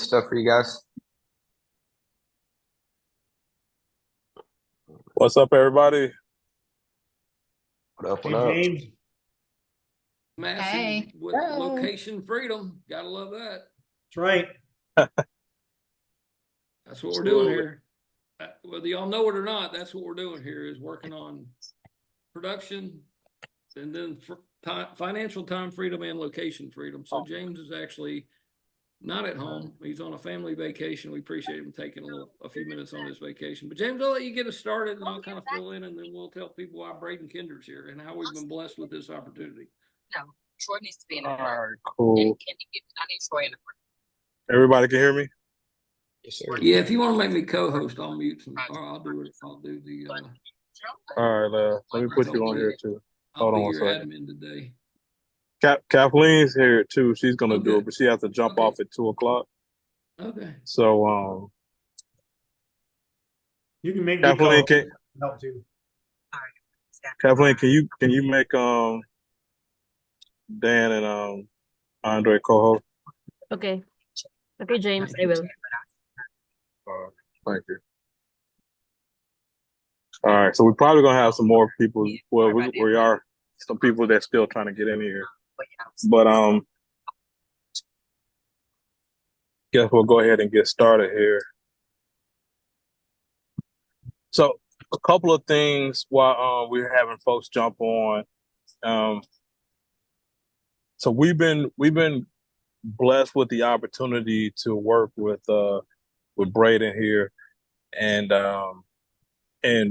stuff for you guys. What's up, everybody? What up? Hey, What up? James. Massive Hey. with location freedom. Gotta love that. That's right. That's what we're doing here. Whether y'all know it or not, that's what we're doing here is working on production and then financial time freedom and location freedom. So James is actually not at home. He's on a family vacation. We appreciate him taking a few minutes on his vacation. But James, I'll let you get us started and I'll kind of fill in and then we'll tell people why Braden Kinder's here and how we've been blessed with this opportunity. No, Troy needs to be in the All front. right, cool. I need Troy in the front. Everybody can hear me? Yes, sir. Yeah, if you want to make me co-host, I'll mute some. Or I'll do it. I'll do the. All right, let me put you on here too. I'll Hold on be one your second. admin today. Kathleen's here too. She's gonna do Okay. it, but she has to jump Okay. off at 2:00. Okay. So, You can make me Kathleen, call. Help too. Kathleen, can you make Dan and Andre co-host? Okay. Okay, James, I will. Thank you. All right, so we're probably gonna have some more people. Well, we are some people that's still trying to get in here, but guess we'll go ahead and get started here. So a couple of things while we're having folks jump on. So we've been blessed with the opportunity to work with Braden here, and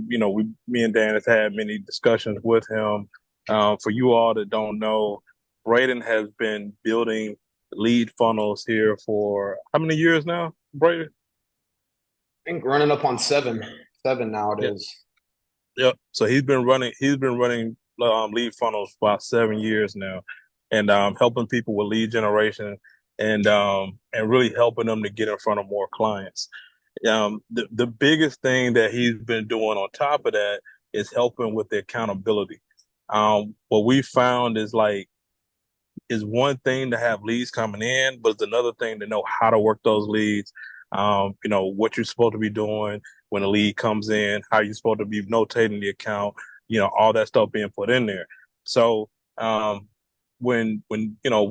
you know me and Dan has had many discussions with him. For you all that don't know, Braden has been building lead funnels here for how many years now, Braden? I think running up on seven now it is. Yep. So he's been running lead funnels for about 7 years now, and helping people with lead generation and really helping them to get in front of more clients. The biggest thing that he's been doing on top of that is helping with the accountability. What we found is one thing to have leads coming in, but it's another thing to know how to work those leads. You know, what you're supposed to be doing when a lead comes in, how you're supposed to be notating the account, you know, all that stuff being put in there. So, when, you know,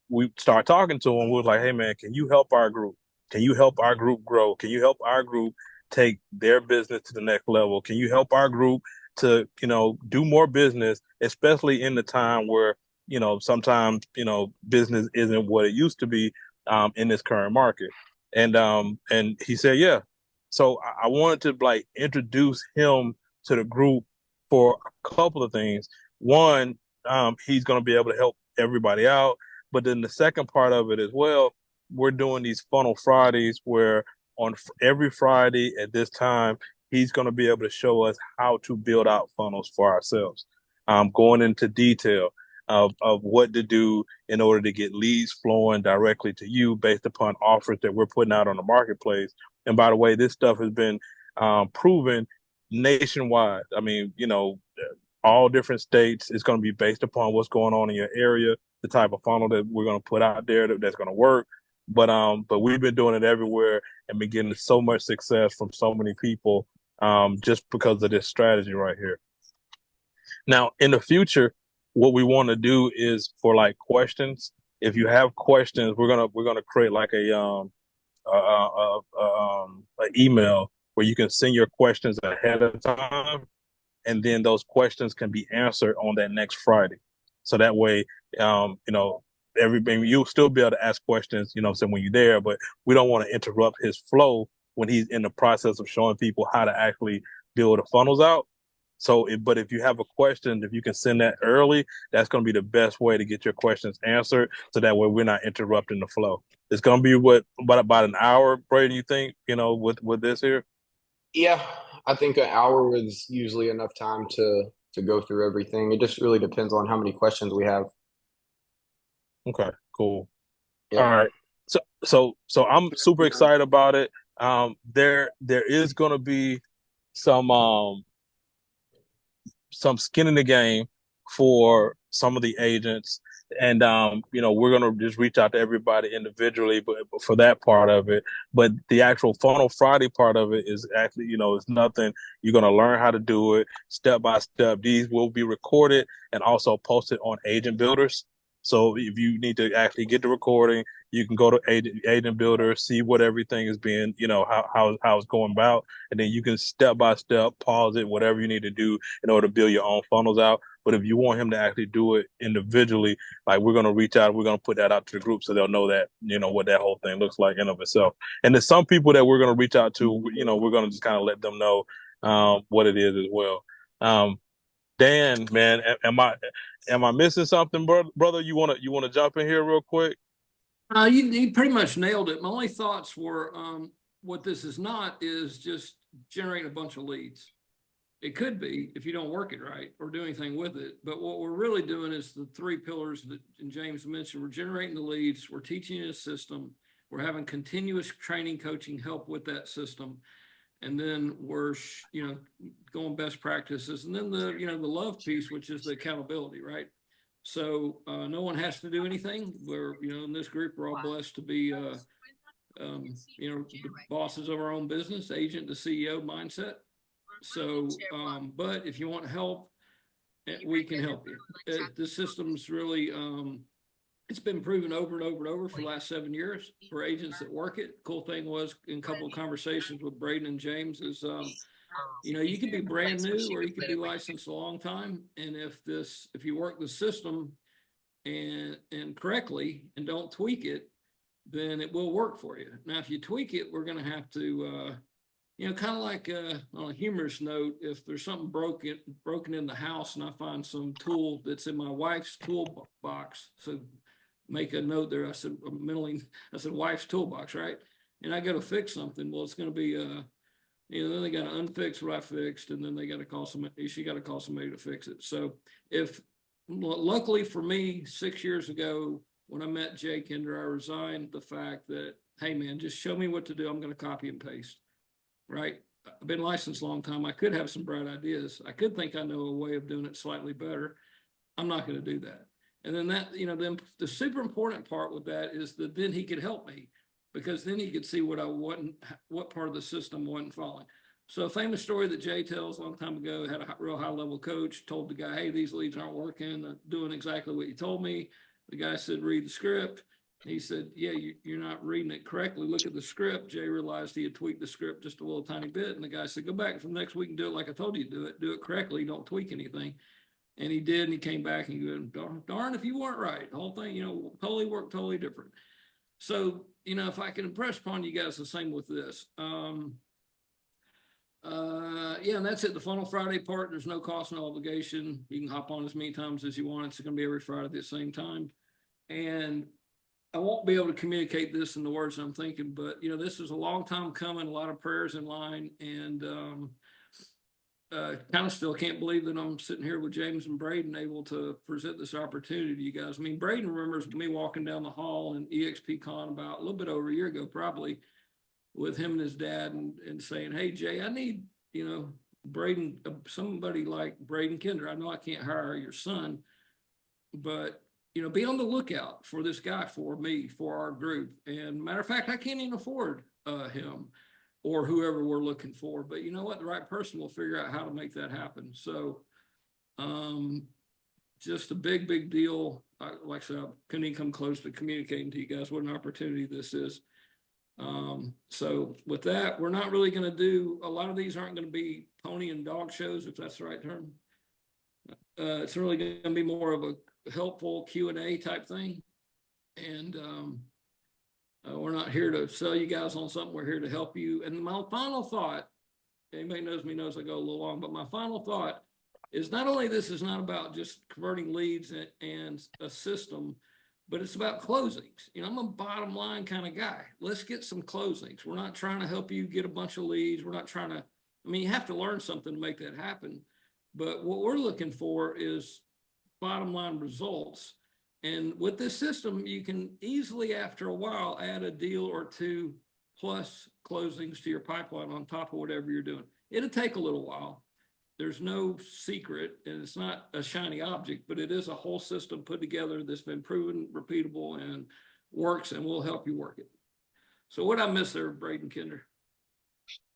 we start talking to him, we was like, hey man, can you help our group? Can you help our group grow? Can you help our group take their business to the next level? Can you help our group to, you know, do more business, especially in the time where, you know, sometimes, you know, business isn't what it used to be, in this current market. And he said, yeah. So I wanted to introduce him to the group for a couple of things. One, he's going to be able to help everybody out. But then the second part of it as well, we're doing these funnel Fridays where on every Friday at this time, he's going to be able to show us how to build out funnels for ourselves, going into detail of what to do in order to get leads flowing directly to you based upon offers that we're putting out on the marketplace. And by the way, this stuff has been proven nationwide. I mean, you know, all different states. It's going to be based upon what's going on in your area, the type of funnel that we're going to put out there that's going to work. But we've been doing it everywhere and been getting so much success from so many people just because of this strategy right here. Now, in the future, what we want to do is for questions. If you have questions, we're gonna create a email where you can send your questions ahead of time, and then those questions can be answered on that next Friday. So that way, you know, everything you'll still be able to ask questions, you know, so when you're there, but we don't want to interrupt his flow when he's in the process of showing people how to actually build the funnels out. So, but if you have a question, if you can send that early, that's going to be the best way to get your questions answered. So that way we're not interrupting the flow. It's going to be about an hour, Brady, you think, you know, with this here? Yeah, I think an hour is usually enough time to go through everything. It just really depends on how many questions we have. Okay, cool. Yep. All right. So I'm super excited about it. There is going to be some skin in the game for some of the agents And you know, we're gonna just reach out to everybody individually, but for that part of it. But the actual Funnel Friday part of it is actually, you know, it's nothing. You're gonna learn how to do it step by step. These will be recorded and also posted on Agent Builders. So if you need to actually get the recording, you can go to Agent Builder, see what everything is being, you know, how it's going about, and then you can step by step pause it, whatever you need to do in order to build your own funnels out. But if you want him to actually do it individually, like we're gonna reach out, we're gonna put that out to the group so they'll know that, you know, what that whole thing looks like in of itself. And there's some people that we're gonna reach out to, you know, we're gonna just kind of let them know what it is as well. Dan, man, am I missing something, brother? You wanna jump in here real quick? You pretty much nailed it. My only thoughts were, what this is not is just generating a bunch of leads. It could be if you don't work it right or do anything with it. But what we're really doing is the three pillars that James mentioned. We're generating the leads. We're teaching a system. We're having continuous training, coaching, help with that system. And then we're, you know, going best practices. And then the, you know, the love piece, which is the accountability, right? So no one has to do anything. We're, you know, in this group, we're all blessed to be, you know, the bosses of our own business, agent to CEO mindset. So, but if you want help, we can help you. The system's really, it's been proven over and over and over for the last 7 years for agents that work it. Cool thing was in a couple of conversations with Braden and James is, you know, you could be brand new or you could be licensed a long time. And if you work the system and correctly and don't tweak it, then it will work for you. Now, if you tweak it, we're going to have to, you know, kind of like on a humorous note, if there's something broken in the house and I find some tool that's in my wife's toolbox, so make a note there. I said wife's toolbox, right? And I got to fix something. Well, it's going to be, you know, then they got to unfix what I fixed, and then they got to call somebody. She got to call somebody to fix it. So luckily for me, 6 years ago when I met Jay Kinder, I resigned the fact that, hey man, just show me what to do. I'm going to copy and paste. Right? I've been licensed a long time. I could have some bright ideas. I could think I know a way of doing it slightly better. I'm not going to do that. And then that, you know, then the super important part with that is that then he could help me because then he could see what part of the system wasn't following. So a famous story that Jay tells a long time ago, had a real high level coach, told the guy, hey, these leads aren't working, doing exactly what you told me. The guy said, read the script. He said, yeah, you're not reading it correctly. Look at the script. Jay realized he had tweaked the script just a little tiny bit. And the guy said, go back from next week and do it like I told you to do it correctly. Don't tweak anything. And he did. And he came back and he goes, darn, if you weren't right, the whole thing, you know, totally worked totally different. So, you know, if I can impress upon you guys the same with this. Yeah, and that's it. The Funnel Friday part, there's no cost, no obligation. You can hop on as many times as you want. It's going to be every Friday at the same time. And I won't be able to communicate this in the words I'm thinking, but you know, this is a long time coming, a lot of prayers in line, and kind of still can't believe that I'm sitting here with James and Braden able to present this opportunity to you guys. I mean, Braden remembers me walking down the hall in EXPCon about a little bit over a year ago, probably, with him and his dad and saying, hey, Jay, I need, you know, Braden, somebody like Braden Kinder. I know I can't hire your son, but you know, be on the lookout for this guy, for me, for our group. And matter of fact, I can't even afford him or whoever we're looking for. But you know what? The right person will figure out how to make that happen. So just a big, big deal. Like I said, I couldn't even come close to communicating to you guys what an opportunity this is. So with that, we're not really going to do, a lot of these aren't going to be pony and dog shows, if that's the right term. It's really going to be more of a helpful Q&A type thing. And we're not here to sell you guys on something. We're here to help you. And my final thought, anybody knows me knows I go a little long, but my final thought is not only this is not about just converting leads and a system, but it's about closings. You know, I'm a bottom line kind of guy. Let's get some closings. We're not trying to help you get a bunch of leads. We're not trying to, I mean, you have to learn something to make that happen. But what we're looking for is bottom line results. And with this system, you can easily, after a while, add a deal or two plus closings to your pipeline on top of whatever you're doing. It'll take a little while, there's no secret, and it's not a shiny object, but it is a whole system put together that's been proven repeatable and works, and will help you work it. So what I missed there, Braden Kinder?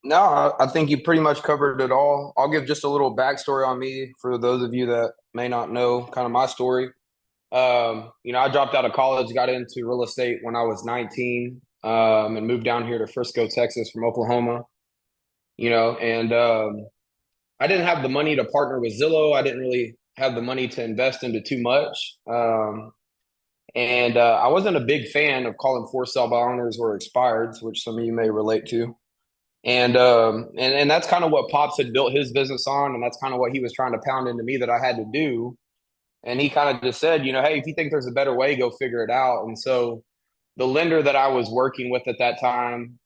No, I think you pretty much covered it all. I'll give just a little backstory on me for those of you that may not know kind of my story. I dropped out of college, got into real estate when I was 19, and moved down here to Frisco, Texas from Oklahoma, and I didn't have the money to partner with Zillow. I didn't really have the money to invest into too much. And I wasn't a big fan of calling for sale by owners or expireds, which some of you may relate to. And that's kind of what Pops had built his business on, and that's kind of what he was trying to pound into me that I had to do. And he kind of just said, hey, if you think there's a better way, go figure it out. And so the lender that I was working with at that time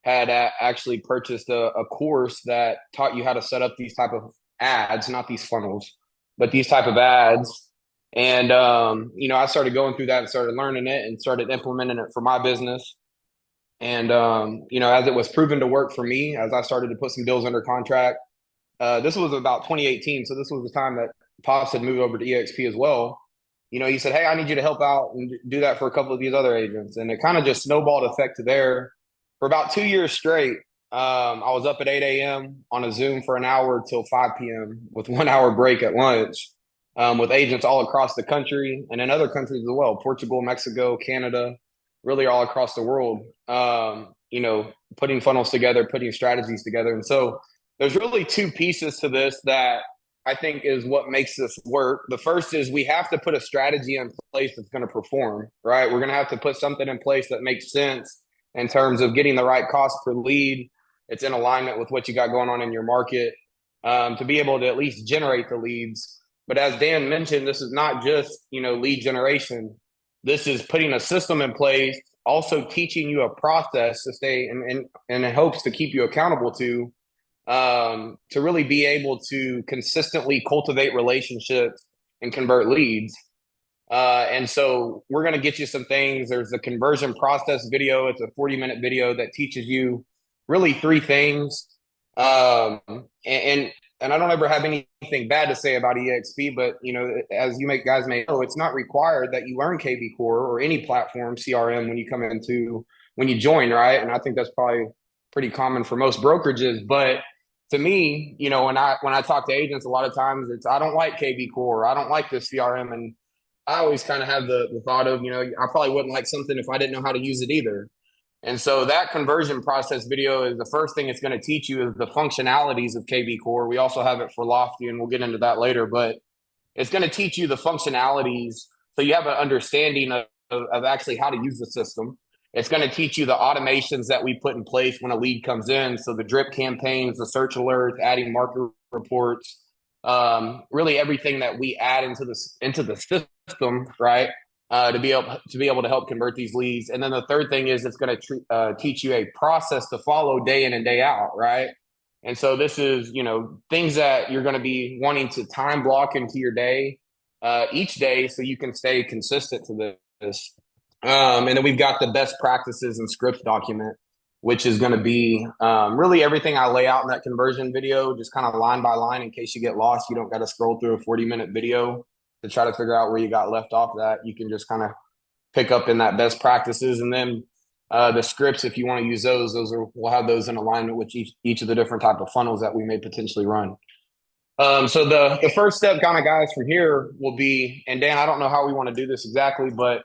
had actually purchased a course that taught you how to set up these type of ads, not these funnels, but these type of ads. And, I started going through that and started learning it and started implementing it for my business. And, as it was proven to work for me, as I started to put some deals under contract, this was about 2018. So this was the time that Pops had moved over to EXP as well. He said, hey, I need you to help out and do that for a couple of these other agents. And it kind of just snowballed effect to there. For about 2 years straight, I was up at 8 a.m. on a Zoom for an hour till 5 p.m. with 1 hour break at lunch, with agents all across the country and in other countries as well, Portugal, Mexico, Canada, really all across the world, putting funnels together, putting strategies together. And so there's really two pieces to this that I think is what makes this work. The first is we have to put a strategy in place that's going to perform, right? We're going to have to put something in place that makes sense in terms of getting the right cost per lead. It's in alignment with what you got going on in your market, to be able to at least generate the leads. But as Dan mentioned, this is not just, lead generation. This is putting a system in place, also teaching you a process to stay and in hopes to keep you accountable to really be able to consistently cultivate relationships and convert leads. And so we're going to get you some things. There's the conversion process video. It's a 40-minute video that teaches you really three things. And I don't ever have anything bad to say about EXP, but as you guys may know, it's not required that you learn KB Core or any platform CRM when you join, right? And I think that's probably pretty common for most brokerages. But to me, when I talk to agents, a lot of times I don't like KB Core, I don't like this CRM, and I always kind of have the thought of, I probably wouldn't like something if I didn't know how to use it either. And so that conversion process video is the first thing it's going to teach you is the functionalities of KB Core. We also have it for Lofty, and we'll get into that later, but it's going to teach you the functionalities so you have an understanding of actually how to use the system. It's going to teach you the automations that we put in place when a lead comes in. So the drip campaigns, the search alerts, adding market reports, really everything that we add into the system, right? To be able to help convert these leads. And then the third thing is it's going to teach you a process to follow day in and day out, right? And so this is, things that you're going to be wanting to time block into your day, each day, so you can stay consistent to this. And then we've got the best practices and scripts document, which is going to be really everything I lay out in that conversion video, just kind of line by line. In case you get lost, you don't got to scroll through a 40-minute video to try to figure out where you got left off that. You can just kind of pick up in that best practices. And then the scripts, if you want to use we'll have those in alignment with each of the different type of funnels that we may potentially run. So the first step kind of guys from here will be, and Dan, I don't know how we want to do this exactly, but,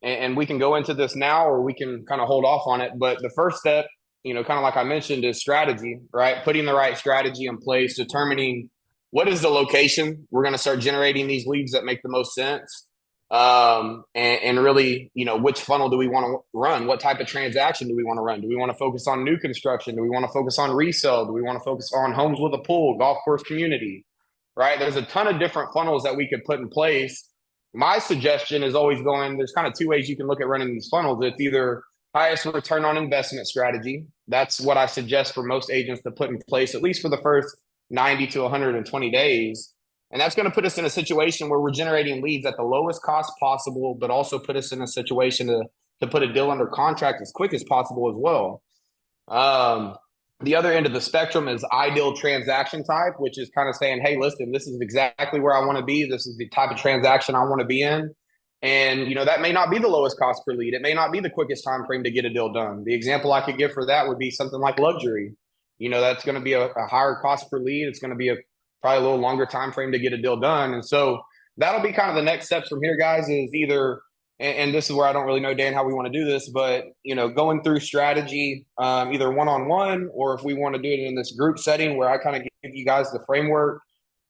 and we can go into this now, or we can kind of hold off on it. But the first step, kind of like I mentioned, is strategy, right? Putting the right strategy in place, determining what is the location. We're going to start generating these leads that make the most sense. And really, which funnel do we want to run? What type of transaction do we want to run? Do we want to focus on new construction? Do we want to focus on resale? Do we want to focus on homes with a pool, golf course community, right? There's a ton of different funnels that we could put in place. My suggestion is always there's kind of two ways you can look at running these funnels. It's either highest return on investment strategy. That's what I suggest for most agents to put in place, at least for the first 90 to 120 days. And that's going to put us in a situation where we're generating leads at the lowest cost possible, but also put us in a situation to put a deal under contract as quick as possible as well. The other end of the spectrum is ideal transaction type, which is kind of saying, hey, listen, this is exactly where I want to be. This is the type of transaction I want to be in. And, that may not be the lowest cost per lead. It may not be the quickest time frame to get a deal done. The example I could give for that would be something like luxury. That's going to be a higher cost per lead. It's going to be probably a little longer time frame to get a deal done. And so that'll be kind of the next steps from here, guys, is either, and this is where I don't really know, Dan, how we want to do this, but, going through strategy, either one-on-one, or if we want to do it in this group setting where I kind of give you guys the framework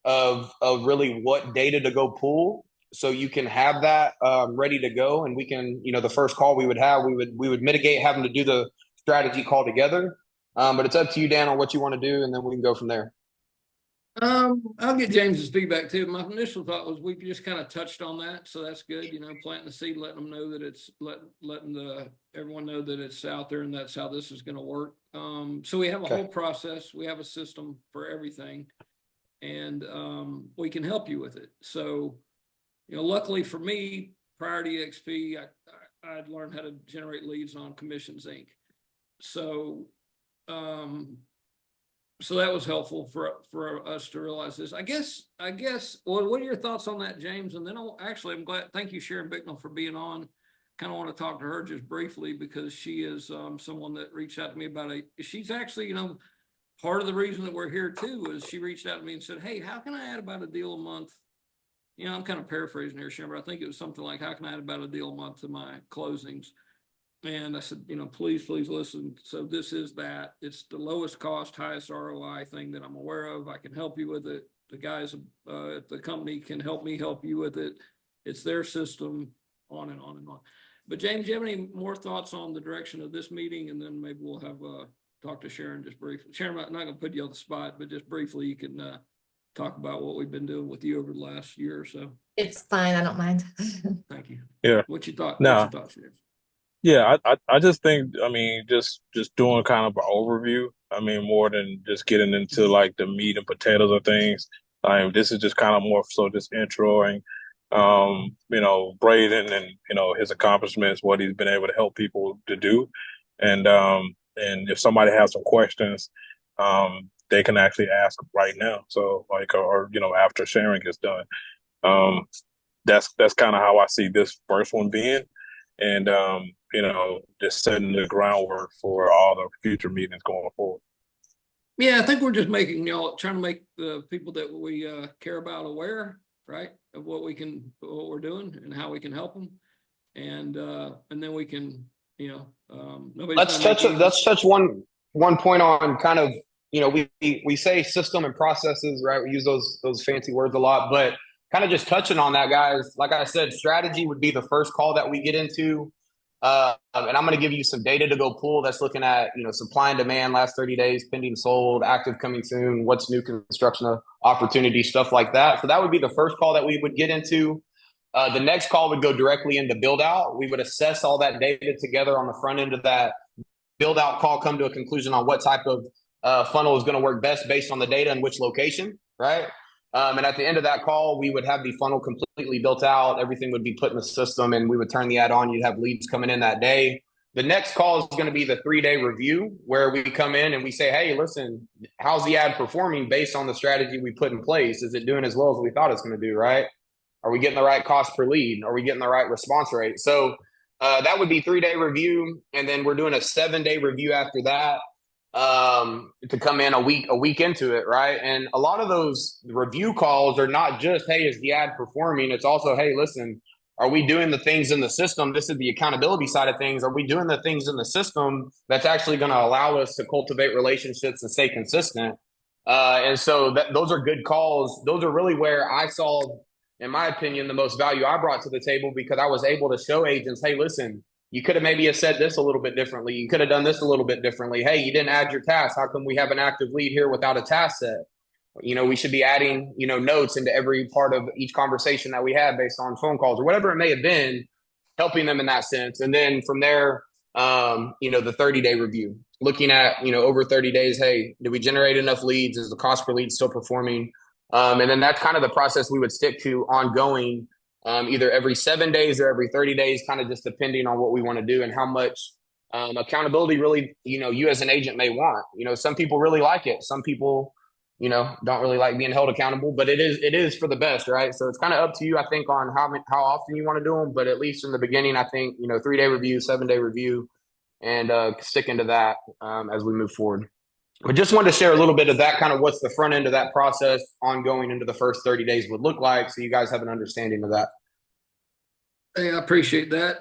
of really what data to go pull, so you can have that ready to go. And we can, the first call we would have, we would mitigate having to do the strategy call together. But it's up to you, Dan, on what you want to do, and then we can go from there. I'll get James's feedback too. My initial thought was we just kind of touched on that, so that's good. Planting the seed, letting them know that it's letting everyone know that it's out there, and that's how this is going to work. So we have a whole process. We have a system for everything, and we can help you with it. So, luckily for me, prior to EXP, I'd learned how to generate leads on Commissions Inc. So, so that was helpful for us to realize this. I guess. Well, what are your thoughts on that, James? And then I'm glad. Thank you, Sharon Bicknell, for being on. Kind of want to talk to her just briefly because she is someone that reached out to me about she's actually, part of the reason that we're here too is she reached out to me and said, hey, how can I add about a deal a month? I'm kind of paraphrasing here, Sharon, but I think it was something like, how can I add about a deal a month to my closings? And I said, please listen. So this is that. It's the lowest cost, highest ROI thing that I'm aware of. I can help you with it. The guys at the company can help me help you with it. It's their system, on and on and on. But James, do you have any more thoughts on the direction of this meeting? And then maybe we'll have talk to Sharon just briefly. Sharon, I'm not going to put you on the spot, but just briefly, you can talk about what we've been doing with you over the last year or so. It's fine. I don't mind. Thank you. Yeah. What you thought? No. What's your thoughts, James? Yeah, I just think, just doing kind of an overview. More than just getting into like the meat and potatoes of things. This is just kind of more so just introing, Braden and, his accomplishments, what he's been able to help people to do. And if somebody has some questions, they can actually ask right now. So or after sharing is done. That's kind of how I see this first one being. And, just setting the groundwork for all the future meetings going forward. Yeah, I think we're just trying to make the people that we care about aware, right, of what we're doing and how we can help them. And then we can, let's touch one point on kind of, we say system and processes, right? We use those fancy words a lot, but kind of just touching on that, guys. Like I said, strategy would be the first call that we get into. And I'm going to give you some data to go pull that's looking at, supply and demand last 30 days, pending sold, active coming soon, what's new construction opportunity, stuff like that. So that would be the first call that we would get into. The next call would go directly into build out. We would assess all that data together on the front end of that build out call, come to a conclusion on what type of funnel is going to work best based on the data and which location, right? And at the end of that call, we would have the funnel completely built out. Everything would be put in the system, and we would turn the ad on. You'd have leads coming in that day. The next call is going to be the 3-day review, where we come in and we say, hey, listen, how's the ad performing based on the strategy we put in place? Is it doing as well as we thought it's going to do, right? Are we getting the right cost per lead? Are we getting the right response rate? So that would be 3-day review. And then we're doing a 7-day review after that. To come in a week into it, right? And a lot of those review calls are not just, hey, is the ad performing? It's also, hey, listen, are we doing the things in the system? This is the accountability side of things. Are we doing the things in the system that's actually going to allow us to cultivate relationships and stay consistent? And so those are good calls. Those are really where I saw, in my opinion, the most value I brought to the table, because I was able to show agents, hey, listen, you could have maybe said this a little bit differently. You could have done this a little bit differently. Hey, you didn't add your task. How come we have an active lead here without a task set? We should be adding, notes into every part of each conversation that we have based on phone calls or whatever it may have been, helping them in that sense. And then from there, the 30-day review, looking at, over 30 days, hey, did we generate enough leads? Is the cost per lead still performing? And then that's kind of the process we would stick to ongoing, either every 7 days or every 30 days, kind of just depending on what we want to do and how much Accountability really, you as an agent may want. Some people really like it. Some people, don't really like being held accountable, but it is for the best, right? So it's kind of up to you, I think, on how often you want to do them. But at least in the beginning, I think 3-day review, 7-day review, and sticking to that as we move forward. But just wanted to share a little bit of that, kind of what's the front end of that process ongoing into the first 30 days would look like, so you guys have an understanding of that. Hey, I appreciate that.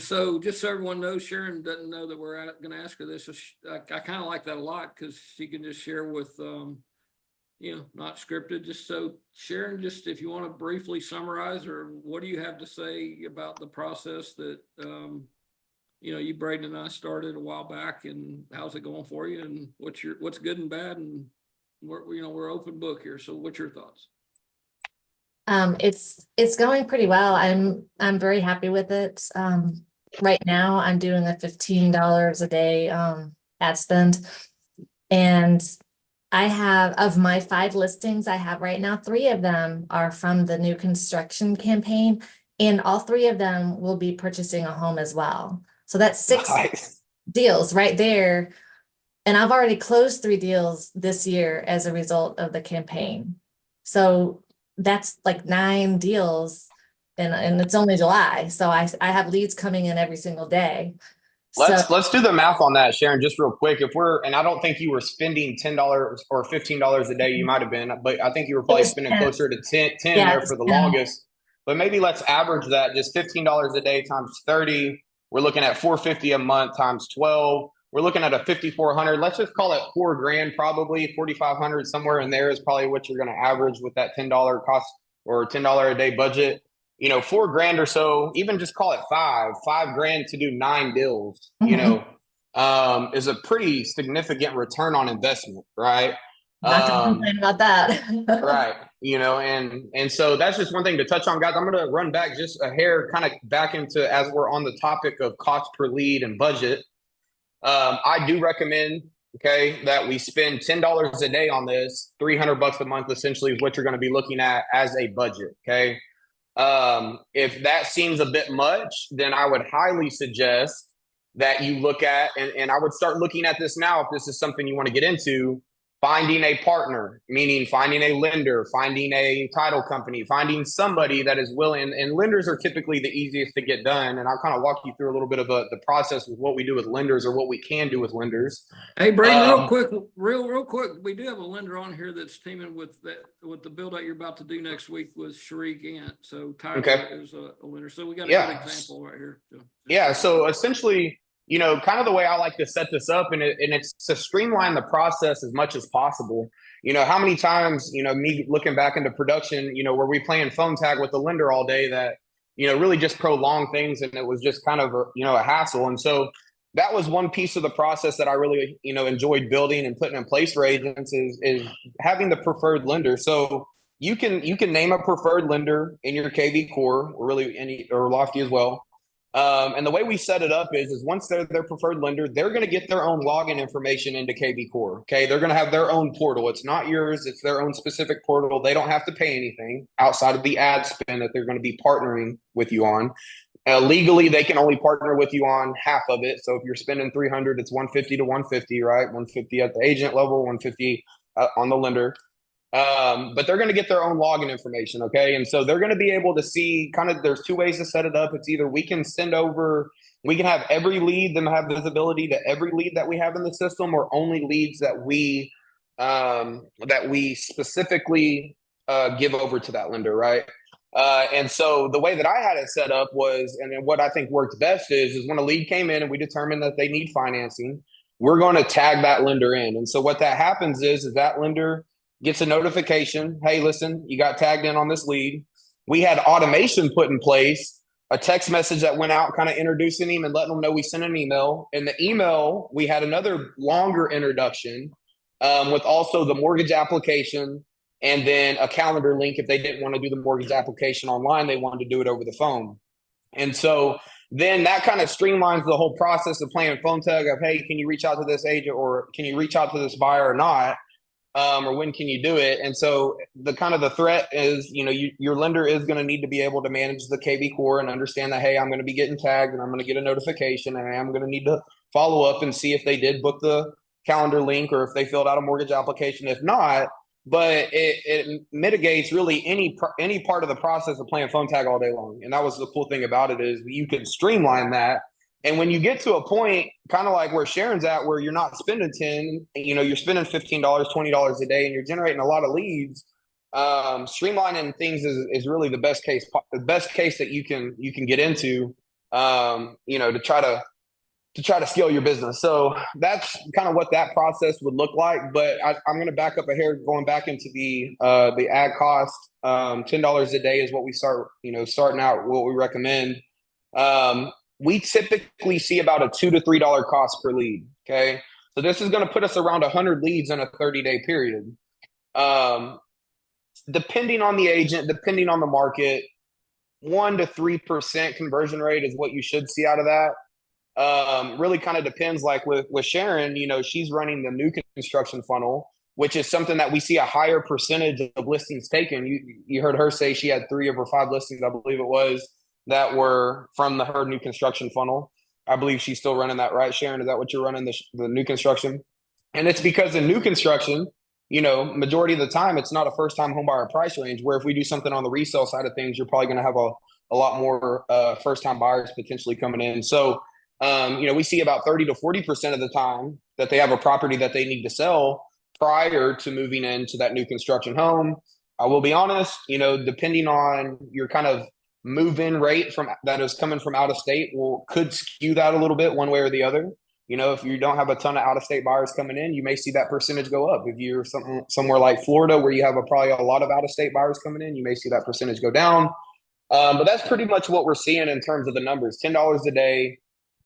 So just so everyone knows, Sharon doesn't know that we're going to ask her this. So I kind of like that a lot because she can just share with, not scripted. Just so Sharon, just if you want to briefly summarize, or what do you have to say about the process that, you, Braden, and I started a while back, and how's it going for you, and what's good and bad, and we're open book here. So what's your thoughts? It's going pretty well. I'm very happy with it. Right now I'm doing a $15 a day ad spend, and I have, of my 5 listings I have right now, 3 of them are from the new construction campaign, and all 3 of them will be purchasing a home as well. So that's 6 Nice. deals right there. And I've already closed 3 deals this year as a result of the campaign. So that's like 9 deals, and it's only July. So I have leads coming in every single day. Let's do the math on that, Sharon, just real quick. And I don't think you were spending $10 or $15 a day. You might have been, but I think you were probably spending closer to 10 Yeah, there for the longest. But maybe let's average that, just $15 a day times 30. We're looking at $450 a month times 12. We're looking at a 5,400. Let's just call it $4,000, probably 4,500, somewhere in there is probably what you're going to average with that $10 cost or $10 a day budget. $4,000 or so, even just call it $5,000 to do 9 deals, is a pretty significant return on investment, right? Not to complain about that. Right. And so that's just one thing to touch on, guys. I'm going to run back just a hair kind of back into, as we're on the topic of cost per lead and budget. I do recommend, that we spend $10 a day on this. $300 a month essentially is what you're going to be looking at as a budget. Okay. If that seems a bit much, then I would highly suggest that you look at, and I would start looking at this now if this is something you want to get into, finding a partner, meaning finding a lender, finding a title company, finding somebody that is willing, and lenders are typically the easiest to get done. And I'll kind of walk you through a little bit of the process with what we do with lenders, or what we can do with lenders. Hey, Braden, real quick, we do have a lender on here that's teaming with the build out you're about to do next week with Sharik Ant. So Tyler is a lender. So we got a good example right here. So essentially, kind of the way I like to set this up, and it's to streamline the process as much as possible. How many times, me looking back into production, were we playing phone tag with the lender all day that, really just prolonged things, and it was just kind of a hassle. And so that was one piece of the process that I really, enjoyed building and putting in place for agents is having the preferred lender. So you can name a preferred lender in your KV core, or really or Lofty as well. And the way we set it up is once they're their preferred lender, they're going to get their own login information into KV Core. Okay. They're going to have their own portal. It's not yours. It's their own specific portal. They don't have to pay anything outside of the ad spend that they're going to be partnering with you on. Legally, they can only partner with you on half of it. So if you're spending 300, it's 150 to 150, right? 150 at the agent level, 150 on the lender. But they're going to get their own login information. Okay. And so they're going to be able to see there's 2 ways to set it up. It's either we can have every lead, them have visibility to every lead that we have in the system, or only leads that we specifically give over to that lender. Right. And so the way that I had it set up was, and then what I think worked best is when a lead came in and we determined that they need financing, we're going to tag that lender in. And so what that happens is that lender gets a notification. Hey, listen, you got tagged in on this lead. We had automation put in place, a text message that went out kind of introducing him and letting them know we sent an email. In the email, we had another longer introduction with also the mortgage application, and then a calendar link if they didn't want to do the mortgage application online, they wanted to do it over the phone. And so then that kind of streamlines the whole process of playing phone tag of, hey, can you reach out to this agent, or can you reach out to this buyer or not? Or when can you do it? And so the threat is, your lender is going to need to be able to manage the KV core and understand that, hey, I'm going to be getting tagged and I'm going to get a notification and I'm going to need to follow up and see if they did book the calendar link or if they filled out a mortgage application. If not, but it mitigates really any part of the process of playing phone tag all day long. And that was the cool thing about it, is you can streamline that. And when you get to a point, kind of like where Sharon's at, where you're not spending 10, you're spending $15, $20 a day, and you're generating a lot of leads, streamlining things is really the best case that you can get into, to try to scale your business. So that's kind of what that process would look like. But I'm going to back up ahead, going back into the ad cost. $10 a day is what we starting out, what we recommend. We typically see about a $2 to $3 cost per lead. Okay. So this is going to put us around 100 leads in a 30-day period. Depending on the agent, depending on the market, 1 to 3% conversion rate is what you should see out of that. Really kind of depends. Like with Sharon, she's running the new construction funnel, which is something that we see a higher percentage of listings taken. You heard her say she had 3 of her 5 listings, I believe it was, that were from her new construction funnel. I believe she's still running that, right, Sharon? Is that what you're running, the new construction? And it's because in new construction, majority of the time, it's not a first-time home buyer price range, where if we do something on the resale side of things, you're probably going to have a lot more first-time buyers potentially coming in. So, we see about 30 to 40% of the time that they have a property that they need to sell prior to moving into that new construction home. I will be honest, depending on your kind of move-in rate that is coming from out of state, could skew that a little bit one way or the other. If you don't have a ton of out-of-state buyers coming in, you may see that percentage go up. If you're somewhere like Florida, where you have probably a lot of out-of-state buyers coming in, you may see that percentage go down. But that's pretty much what we're seeing in terms of the numbers. $10 a day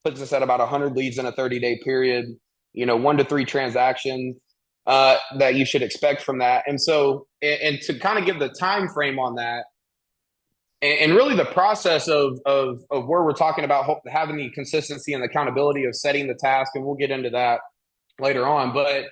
puts us at about 100 leads in a 30-day period. 1 to 3 transactions that you should expect from that. And so, and to kind of give the time frame on that, and really the process of where we're talking about having the consistency and the accountability of setting the task, and we'll get into that later on. But,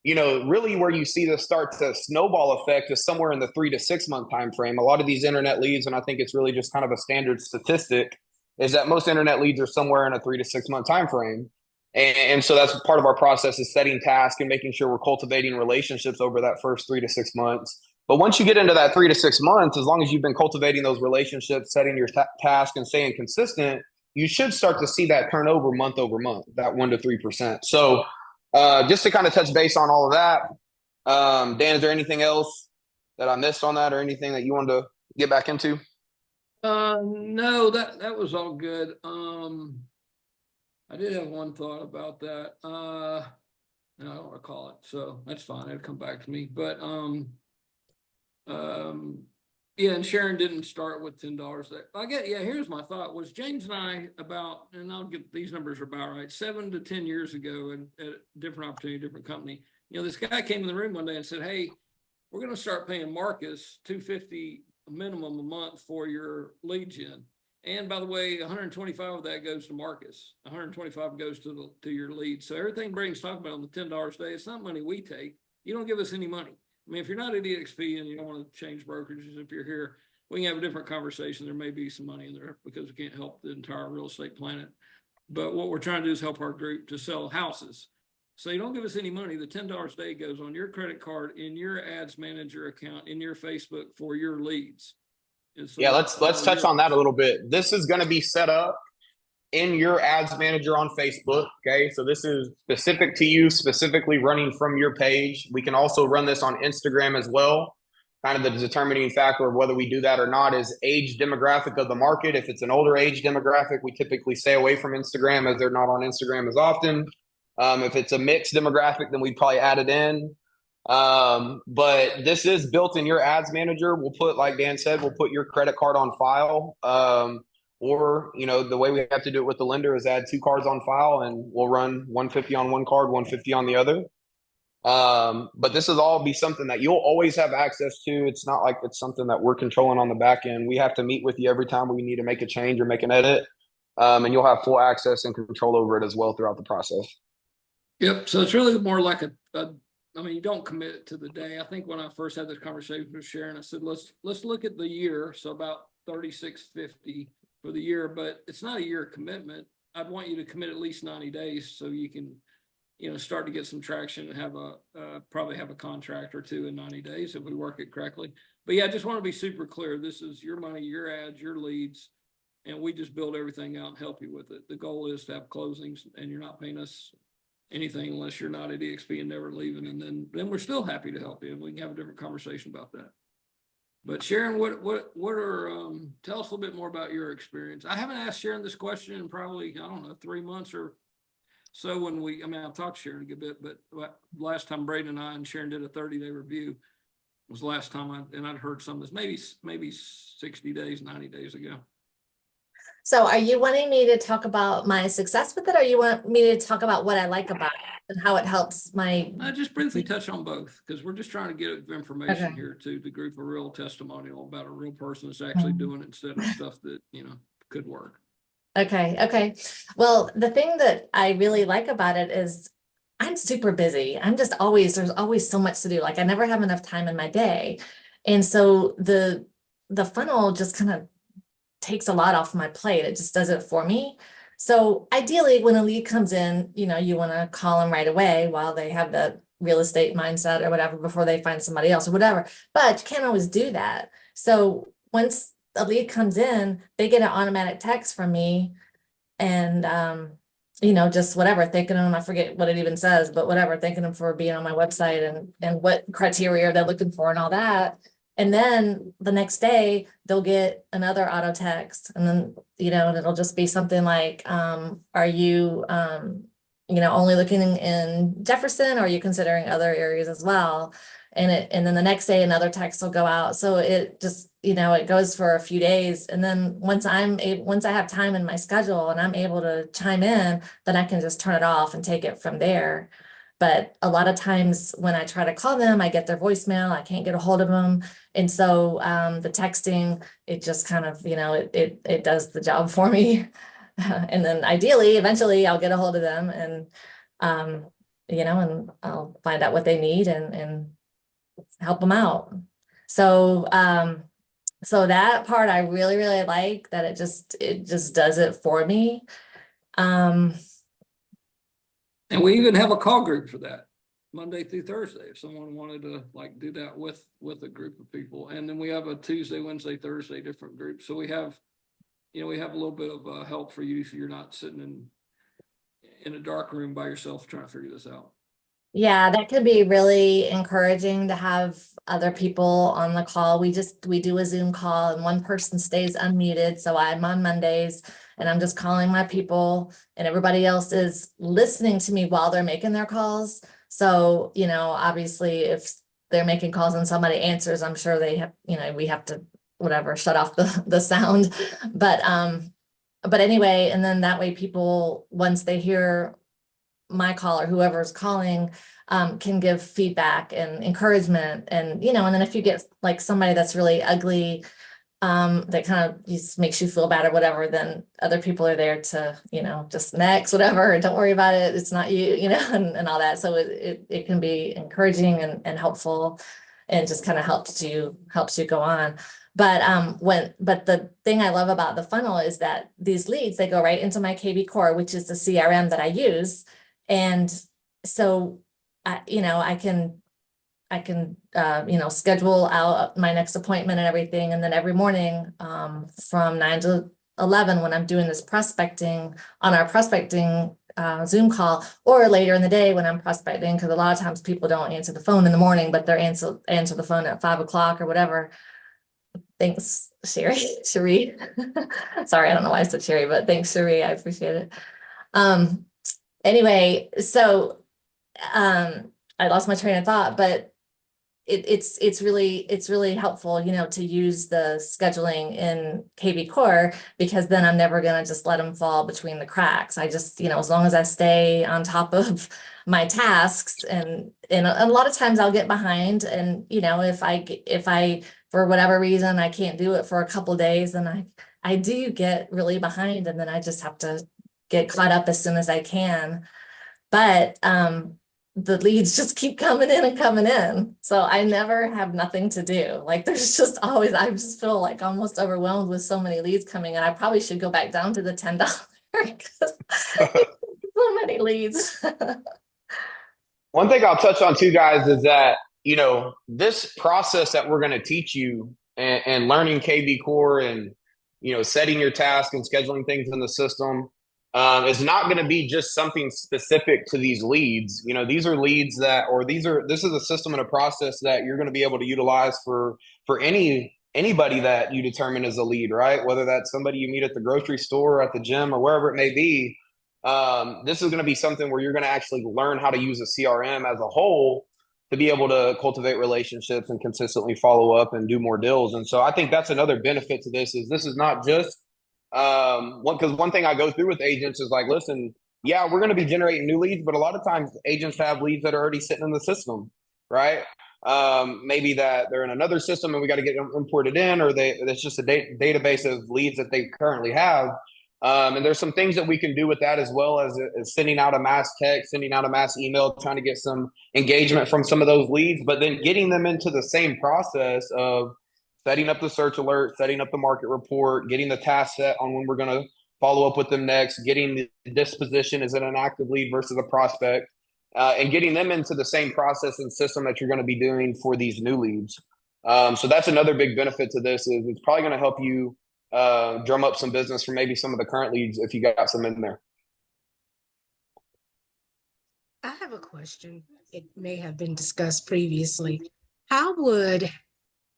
really where you see this start to snowball effect is somewhere in the 3 to 6 month time frame. A lot of these internet leads, and I think it's really just kind of a standard statistic, is that most internet leads are somewhere in a 3 to 6 month time frame. And so that's part of our process, is setting tasks and making sure we're cultivating relationships over that first 3 to 6 months. But once you get into that 3 to 6 months, as long as you've been cultivating those relationships, setting your task and staying consistent, you should start to see that turnover month over month, that 1 to 3%. So just to kind of touch base on all of that, Dan, is there anything else that I missed on that, or anything that you wanted to get back into? No, that was all good. I did have one thought about that. And I don't recall it, so that's fine. It'll come back to me. But yeah, and Sharon didn't start with $10 there. Here's my thought. Was James and I about, and I'll get these numbers are about right, 7 to 10 years ago at a different opportunity, different company. This guy came in the room one day and said, "Hey, we're going to start paying Marcus $250 minimum a month for your lead gen. And by the way, 125 of that goes to Marcus. 125 goes to your lead. So everything Braden's talking about on the $10 a day, it's not money we take. You don't give us any money. I mean, if you're not at EXP and you don't want to change brokerages, if you're here, we can have a different conversation. There may be some money in there because we can't help the entire real estate planet. But what we're trying to do is help our group to sell houses. So you don't give us any money. The $10 a day goes on your credit card, in your ads manager account, in your Facebook for your leads." So yeah, let's touch on that a little bit. This is going to be set up in your ads manager on Facebook. Okay, so this is specific to you, specifically running from your page. We can also run this on Instagram as well. Kind of the determining factor of whether we do that or not is age demographic of the market. If it's an older age demographic, we typically stay away from Instagram, as they're not on Instagram as often. If it's a mixed demographic, then we'd probably add it in. But this is built in your ads manager. We'll put, like Dan said, we'll put your credit card on file. Or, the way we have to do it with the lender is add 2 cards on file, and we'll run 150 on one card, 150 on the other. But this is all be something that you'll always have access to. It's not like it's something that we're controlling on the back end. We have to meet with you every time we need to make a change or make an edit. And you'll have full access and control over it as well throughout the process. Yep. So it's really more like you don't commit to the day. I think when I first had this conversation with Sharon, I said, let's look at the year. So about $36.50 for the year, but it's not a year commitment. I'd want you to commit at least 90 days so you can, start to get some traction and have probably have a contract or two in 90 days if we work it correctly. But yeah, I just want to be super clear. This is your money, your ads, your leads, and we just build everything out and help you with it. The goal is to have closings, and you're not paying us anything unless you're not at EXP and never leaving. And then we're still happy to help you, and we can have a different conversation about that. But Sharon, tell us a little bit more about your experience. I haven't asked Sharon this question in probably, I don't know, 3 months or so I've talked to Sharon a good bit, but last time Braden and I and Sharon did a 30-day review was the last time I'd heard some of this, maybe 60 days, 90 days ago. So are you wanting me to talk about my success with it, or you want me to talk about what I like about it and how it helps my? Just briefly touch on both, because we're just trying to get information Okay. here to the group, a real testimonial about a real person that's actually doing it instead of stuff that, could work. Okay. Well, the thing that I really like about it is I'm super busy. there's always so much to do. Like I never have enough time in my day. And so the funnel just kind of takes a lot off my plate. It just does it for me. So ideally when a lead comes in, you want to call them right away while they have the real estate mindset or whatever before they find somebody else or whatever, but you can't always do that. So once a lead comes in, they get an automatic text from me and, just whatever, thanking them. I forget what it even says, but whatever, thanking them for being on my website and what criteria they're looking for and all that. And then the next day they'll get another auto text, and then, and it'll just be something like, are you, only looking in Jefferson, or are you considering other areas as well? And then the next day another text will go out. So it just, it goes for a few days. And then once I have time in my schedule and I'm able to chime in, then I can just turn it off and take it from there. But a lot of times when I try to call them, I get their voicemail, I can't get a hold of them. And so the texting, it just kind of, it does the job for me. And then ideally, eventually I'll get a hold of them and, and I'll find out what they need and help them out. So, so that part I really, really like, that it just does it for me. And we even have a call group for that, Monday through Thursday, if someone wanted to do that with a group of people. And then we have a Tuesday, Wednesday, Thursday, different groups. So we have a little bit of help for you so you're not sitting in a dark room by yourself trying to figure this out. Yeah, that could be really encouraging to have other people on the call. We do a Zoom call and one person stays unmuted. So I'm on Mondays and I'm just calling my people, and everybody else is listening to me while they're making their calls. So, obviously if they're making calls and somebody answers, I'm sure they have, we have to shut off the sound. But anyway, and then that way people, once they hear my call or whoever's calling, can give feedback and encouragement. And, and then if you get like somebody that's really ugly, that kind of just makes you feel bad or whatever, then other people are there to, just next, whatever, don't worry about it. It's not you, and all that. So it can be encouraging and helpful, and just kind of helps you go on. But the thing I love about the funnel is that these leads, they go right into my KB Core, which is the CRM that I use. And so, I can schedule out my next appointment and everything. And then every morning, from 9 to 11, when I'm doing this prospecting on our prospecting Zoom call, or later in the day when I'm prospecting, because a lot of times people don't answer the phone in the morning, but they're answer the phone at 5 o'clock or whatever. Thanks, Sherry. Sorry, I don't know why I said Sherry, but thanks, Sherry. I appreciate it. Anyway, so I lost my train of thought, but it's really helpful, to use the scheduling in KB Core, because then I'm never going to just let them fall between the cracks. I just, as long as I stay on top of my tasks, and a lot of times I'll get behind, and, if I, for whatever reason, I can't do it for a couple of days, then I do get really behind, and then I just have to get caught up as soon as I can. But, the leads just keep coming in and coming in. So I never have nothing to do. Like there's just always, I just feel like almost overwhelmed with so many leads coming in. I probably should go back down to the $10 'cause so many leads. One thing I'll touch on too, guys, is that, you know, this process that we're going to teach you and learning KV Core and, you know, setting your task and scheduling things in the system is not going to be just something specific to these leads. You know, these are leads that, or this is a system and a process that you're going to be able to utilize for anybody that you determine as a lead, right? Whether that's somebody you meet at the grocery store, at the gym, or wherever it may be. This is going to be something where you're going to actually learn how to use a CRM as a whole to be able to cultivate relationships and consistently follow up and do more deals. And so I think that's another benefit to this is not just because one thing I go through with agents is like, listen, yeah, we're going to be generating new leads, but a lot of times agents have leads that are already sitting in the system, right? Maybe that they're in another system and we got to get them imported in, or it's just a database of leads that they currently have. And there's some things that we can do with that, as well as sending out a mass text, sending out a mass email, trying to get some engagement from some of those leads, but then getting them into the same process of setting up the search alert, setting up the market report, getting the task set on when we're going to follow up with them next, getting the disposition, is it an active lead versus a prospect, and getting them into the same process and system that you're going to be doing for these new leads. So that's another big benefit to this, is it's probably going to help you drum up some business for maybe some of the current leads if you got some in there. I have a question. It may have been discussed previously. How would,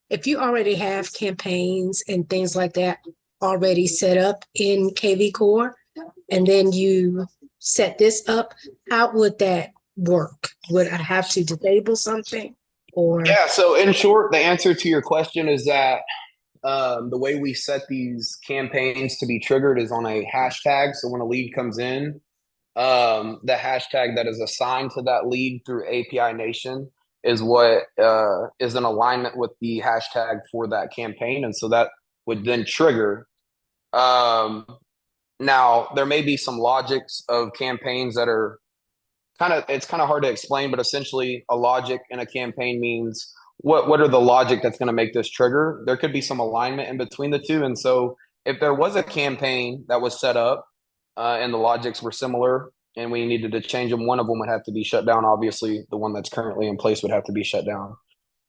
if you already have campaigns and things like that already set up in KV Core, and then you set this up, how would that work? Would I have to disable something? Or Yeah, so in short, the answer to your question is that the way we set these campaigns to be triggered is on a hashtag. So when a lead comes in, the hashtag that is assigned to that lead through API Nation is what is in alignment with the hashtag for that campaign. And so that would then trigger. Now, there may be some logics of campaigns that are it's kind of hard to explain, but essentially a logic in a campaign means what are the logic that's going to make this trigger? There could be some alignment in between the two. And so if there was a campaign that was set up and the logics were similar and we needed to change them, one of them would have to be shut down. Obviously, the one that's currently in place would have to be shut down.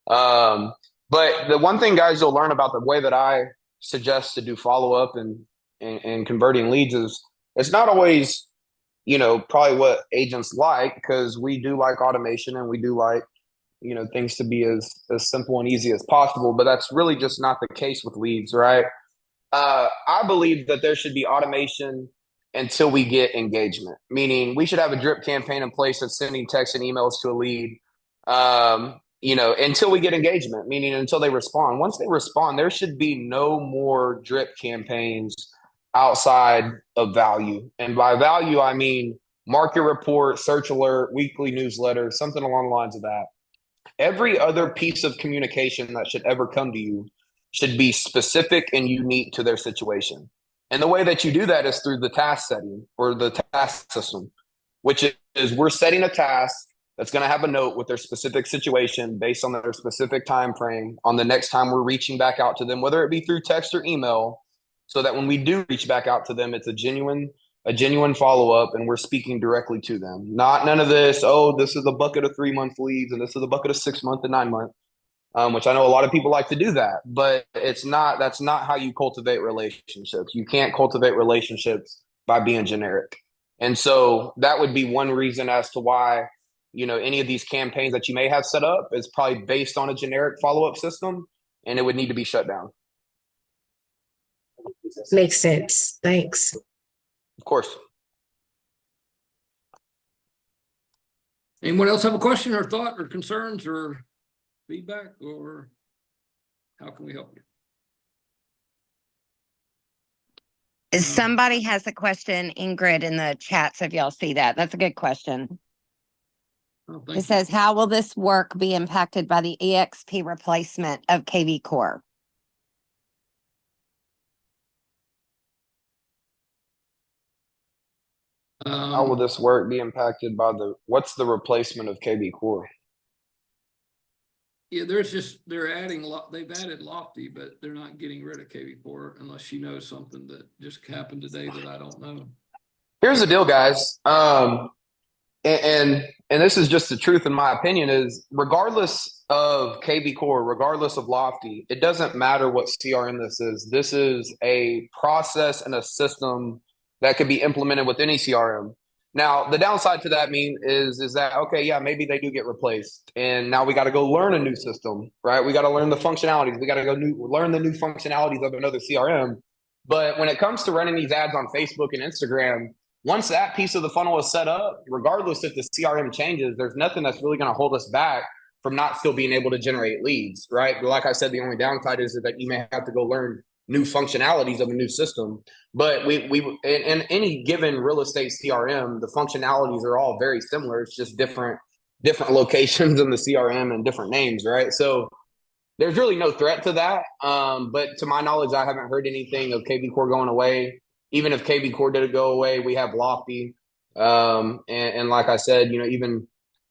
But the one thing, guys, you'll learn about the way that I suggest to do follow-up and converting leads is it's not always, you know, probably what agents like, because we do like automation and we do like, you know, things to be as simple and easy as possible, but that's really just not the case with leads, right? I believe that there should be automation until we get engagement, meaning we should have a drip campaign in place that's sending texts and emails to a lead, you know, until we get engagement, meaning until they respond. Once they respond, there should be no more drip campaigns outside of value. And by value, I mean market report, search alert, weekly newsletter, something along the lines of that. Every other piece of communication that should ever come to you should be specific and unique to their situation. And the way that you do that is through the task setting or the task system, which is we're setting a task that's going to have a note with their specific situation based on their specific time frame on the next time we're reaching back out to them, whether it be through text or email, so that when we do reach back out to them, it's a genuine follow-up and we're speaking directly to them. None of this, oh, this is a bucket of 3-month leads and this is a bucket of 6-month and 9-month, which I know a lot of people like to do that, but that's not how you cultivate relationships. You can't cultivate relationships by being generic. And so that would be one reason as to why, you know, any of these campaigns that you may have set up is probably based on a generic follow-up system and it would need to be shut down. makes sense. Thanks. Of course. Anyone else have a question or thought or concerns or feedback, or how can we help you? Somebody has a question, Ingrid, in the chat, so if y'all see that, that's a good question. Oh, It says, how will this work be impacted by the EXP replacement of KV Core? How will this work be impacted by what's the replacement of KV Core? Yeah, they're adding they've added Lofty, but they're not getting rid of KV Core unless she knows something that just happened today that I don't know. Here's the deal, guys. And this is just the truth in my opinion is regardless of KB Core, regardless of Lofty, it doesn't matter what CRM this is. This is a process and a system that could be implemented with any CRM. Now, the downside to that is that okay, yeah, maybe they do get replaced, and now we got to go learn a new system, right? We got to learn the functionalities. We got to learn the new functionalities of another CRM. But when it comes to running these ads on Facebook and Instagram, once that piece of the funnel is set up, regardless if the CRM changes, there's nothing that's really going to hold us back from not still being able to generate leads, right? But like I said, the only downside is that you may have to go learn new functionalities of a new system. But we in any given real estate CRM, the functionalities are all very similar. It's just different locations in the CRM and different names, right? So there's really no threat to that. But to my knowledge, I haven't heard anything of KB Core going away. Even if KB Core did go away, we have Lofty. And like I said, even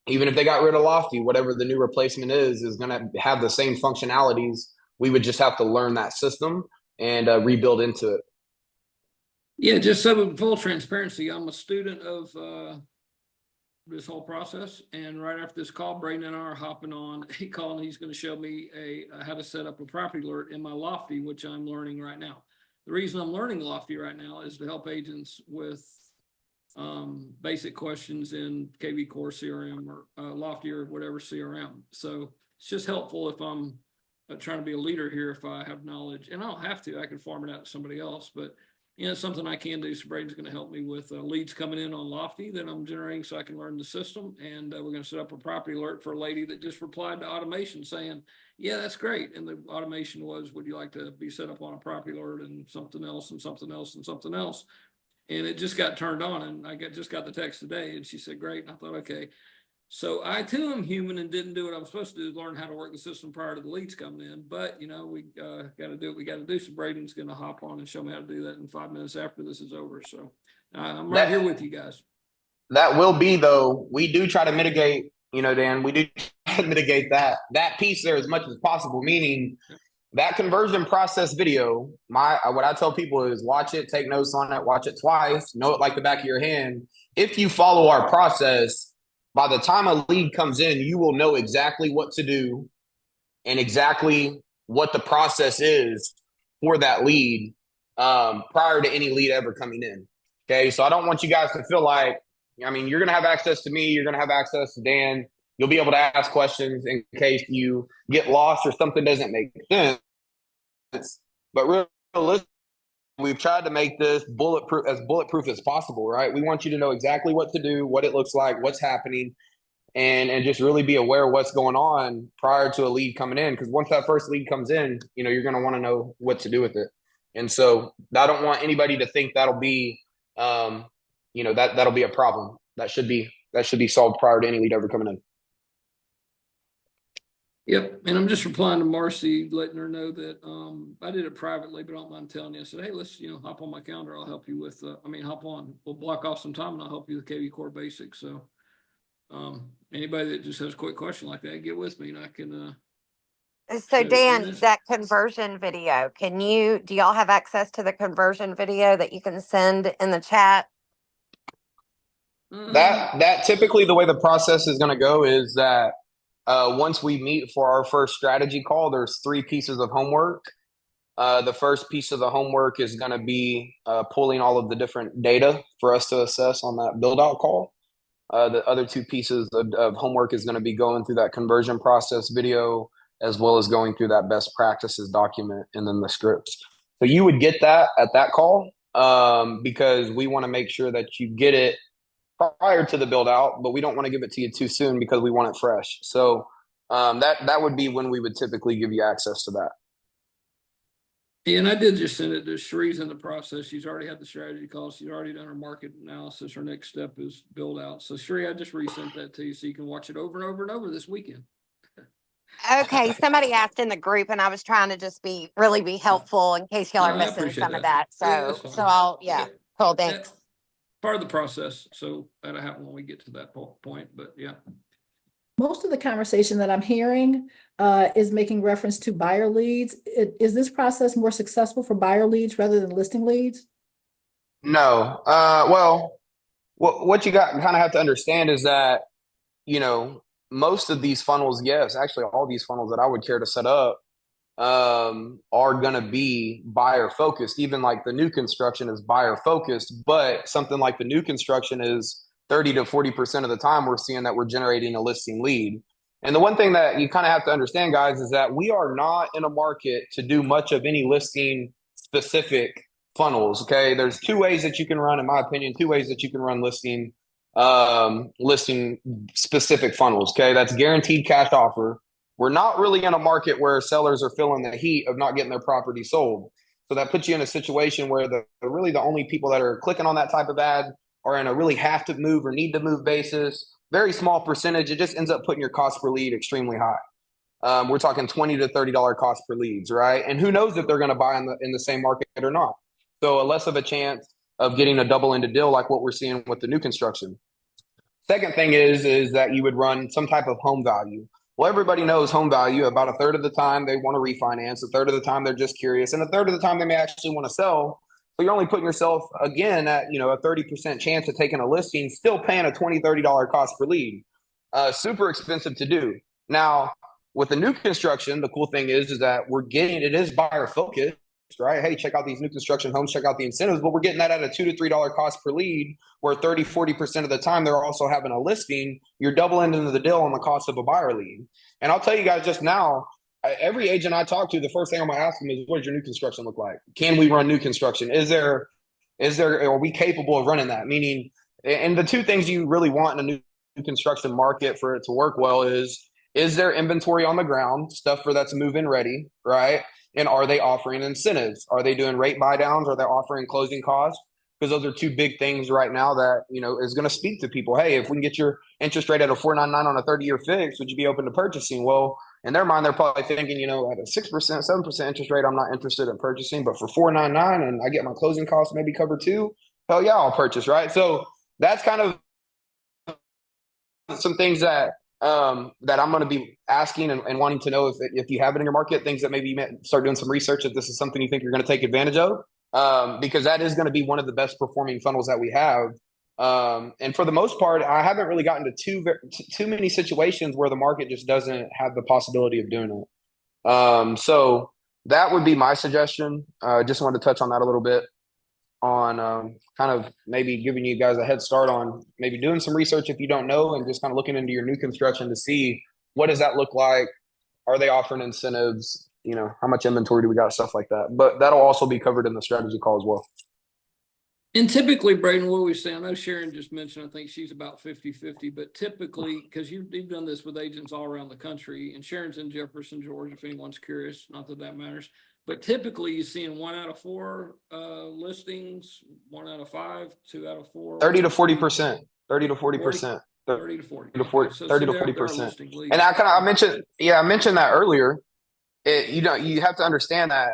if they got rid of Lofty, whatever the new replacement is going to have the same functionalities. We would just have to learn that system and rebuild into it. Yeah, just so full transparency, I'm a student of this whole process, and right after this call, Braden and I are hopping on a call, and he's going to show me how to set up a property alert in my Lofty, which I'm learning right now. The reason I'm learning Lofty right now is to help agents with basic questions in KB Core CRM or Lofty or whatever CRM. So it's just helpful if I'm trying to be a leader here, if I have knowledge, and I don't have to, I can farm it out to somebody else, but it's something I can do. So Braden's going to help me with leads coming in on Lofty that I'm generating so I can learn the system. And we're going to set up a property alert for a lady that just replied to automation saying, yeah, that's great. And the automation was, would you like to be set up on a property alert and something else and something else and something else? And it just got turned on, and I just got the text today, and she said, great. And I thought, okay. So I too am human and didn't do what I'm supposed to do, learn how to work the system prior to the leads coming in. But we got to do what we got to do. So Braden's going to hop on and show me how to do that in 5 minutes after this is over. So I'm right here with you guys. That will be though. We do try to mitigate. Dan, we do try to mitigate that piece there as much as possible. Meaning that conversion process video. What I tell people is watch it, take notes on it, watch it twice, know it like the back of your hand. If you follow our process, by the time a lead comes in, you will know exactly what to do and exactly what the process is for that lead prior to any lead ever coming in. Okay, so I don't want you guys to feel like, you're going to have access to me, you're going to have access to Dan. You'll be able to ask questions in case you get lost or something doesn't make sense. But realistically, we've tried to make this bulletproof as possible, right? We want you to know exactly what to do, what it looks like, what's happening, and just really be aware of what's going on prior to a lead coming in. Because once that first lead comes in, you're going to want to know what to do with it. And so I don't want anybody to think that'll be, that'll be a problem. That should be solved prior to any lead ever coming in. Yep. And I'm just replying to Marcy, letting her know that I did it privately, but I don't mind telling you. I said, hey, let's hop on my calendar. I'll help you with hop on. We'll block off some time and I'll help you with KB Core Basics. So anybody that just has a quick question like that, get with me and I can So Dan, that conversion video, do y'all have access to the conversion video that you can send in the chat? That typically the way the process is going to go is that once we meet for our first strategy call, there's 3 pieces of homework. The first piece of the homework is going to be pulling all of the different data for us to assess on that build out call. The other 2 pieces of homework is going to be going through that conversion process video, as well as going through that best practices document and then the scripts. So you would get that at that call because we want to make sure that you get it prior to the build out, but we don't want to give it to you too soon because we want it fresh. So that would be when we would typically give you access to that. Yeah, and I did just send it to Sheree's in the process. She's already had the strategy call. She's already done her market analysis. Her next step is build out. So Sheree, I just resent that to you so you can watch it over and over and over this weekend. Okay, somebody asked in the group, and I was trying to just really be helpful in case y'all are missing some of that. So I'll cool, thanks. Part of the process, so that'll happen when we get to that point. But yeah, most of the conversation that I'm hearing is making reference to buyer leads. Is this process more successful for buyer leads rather than listing leads? No. Well, what you got kind of have to understand is that, you know, most of these funnels, yes, actually all these funnels that I would care to set up are going to be buyer focused. Even like the new construction is buyer focused, but something like the new construction is 30 to 40% of the time we're seeing that we're generating a listing lead. And the one thing that you kind of have to understand, guys, is that we are not in a market to do much of any listing specific funnels. Okay. There's two ways that you can run, in my opinion, two ways that you can run listing specific funnels. Okay. That's guaranteed cash offer. We're not really in a market where sellers are feeling the heat of not getting their property sold. So that puts you in a situation where really the only people that are clicking on that type of ad are in a really have to move or need to move basis. Very small percentage. It just ends up putting your cost per lead extremely high. We're talking $20 to $30 cost per leads, right? And who knows if they're going to buy in the same market or not. So a less of a chance of getting a double-ended deal like what we're seeing with the new construction. Second thing is that you would run some type of home value. Well, everybody knows home value. About a third of the time they want to refinance, a third of the time they're just curious, and a third of the time they may actually want to sell. So you're only putting yourself again at, you know, a 30% chance of taking a listing, still paying a $20, $30 cost per lead. Super expensive to do. Now, with the new construction, the cool thing is that it is buyer focused, right? Hey, check out these new construction homes, check out the incentives, but we're getting that at a $2 to $3 cost per lead, where 30, 40% of the time they're also having a listing. You're double ending the deal on the cost of a buyer lead. And I'll tell you guys just now, every agent I talk to, the first thing I'm gonna ask them is, what does your new construction look like? Can we run new construction? Are we capable of running that? Meaning, and the two things you really want in a new construction market for it to work well is there inventory on the ground, stuff for that's move-in ready, right? And are they offering incentives? Are they doing rate buy downs? Are they offering closing costs? Because those are two big things right now that, you know, is going to speak to people. Hey, if we can get your interest rate at a 4.99 on a 30-year fix, would you be open to purchasing? Well, in their mind, they're probably thinking, you know, at a 6%, 7% interest rate, I'm not interested in purchasing. But for 4.99 and I get my closing costs maybe covered too, hell yeah, I'll purchase, right? So that's kind of some things that I'm going to be asking and wanting to know if you have it in your market, things that maybe you start doing some research if this is something you think you're going to take advantage of, because that is going to be one of the best performing funnels that we have. And for the most part, I haven't really gotten to too many situations where the market just doesn't have the possibility of doing it. So that would be my suggestion. Just wanted to touch on that a little bit, on kind of maybe giving you guys a head start on maybe doing some research if you don't know, and just kind of looking into your new construction to see what does that look like. Are they offering incentives? You know, how much inventory do we got? Stuff like that. But that'll also be covered in the strategy call as well. And typically, Braden, what we say, I know Sharon just mentioned, I think she's about 50-50, but typically, because you've done this with agents all around the country, and Sharon's in Jefferson, Georgia, if anyone's curious, not that that matters, but typically you're seeing 1 out of 4 listings, 1 out of 5, 2 out of 4. 30 to 40%. 30 to 40%. 30 to 40. 30 to 40%. And I mentioned that earlier. You have to understand that,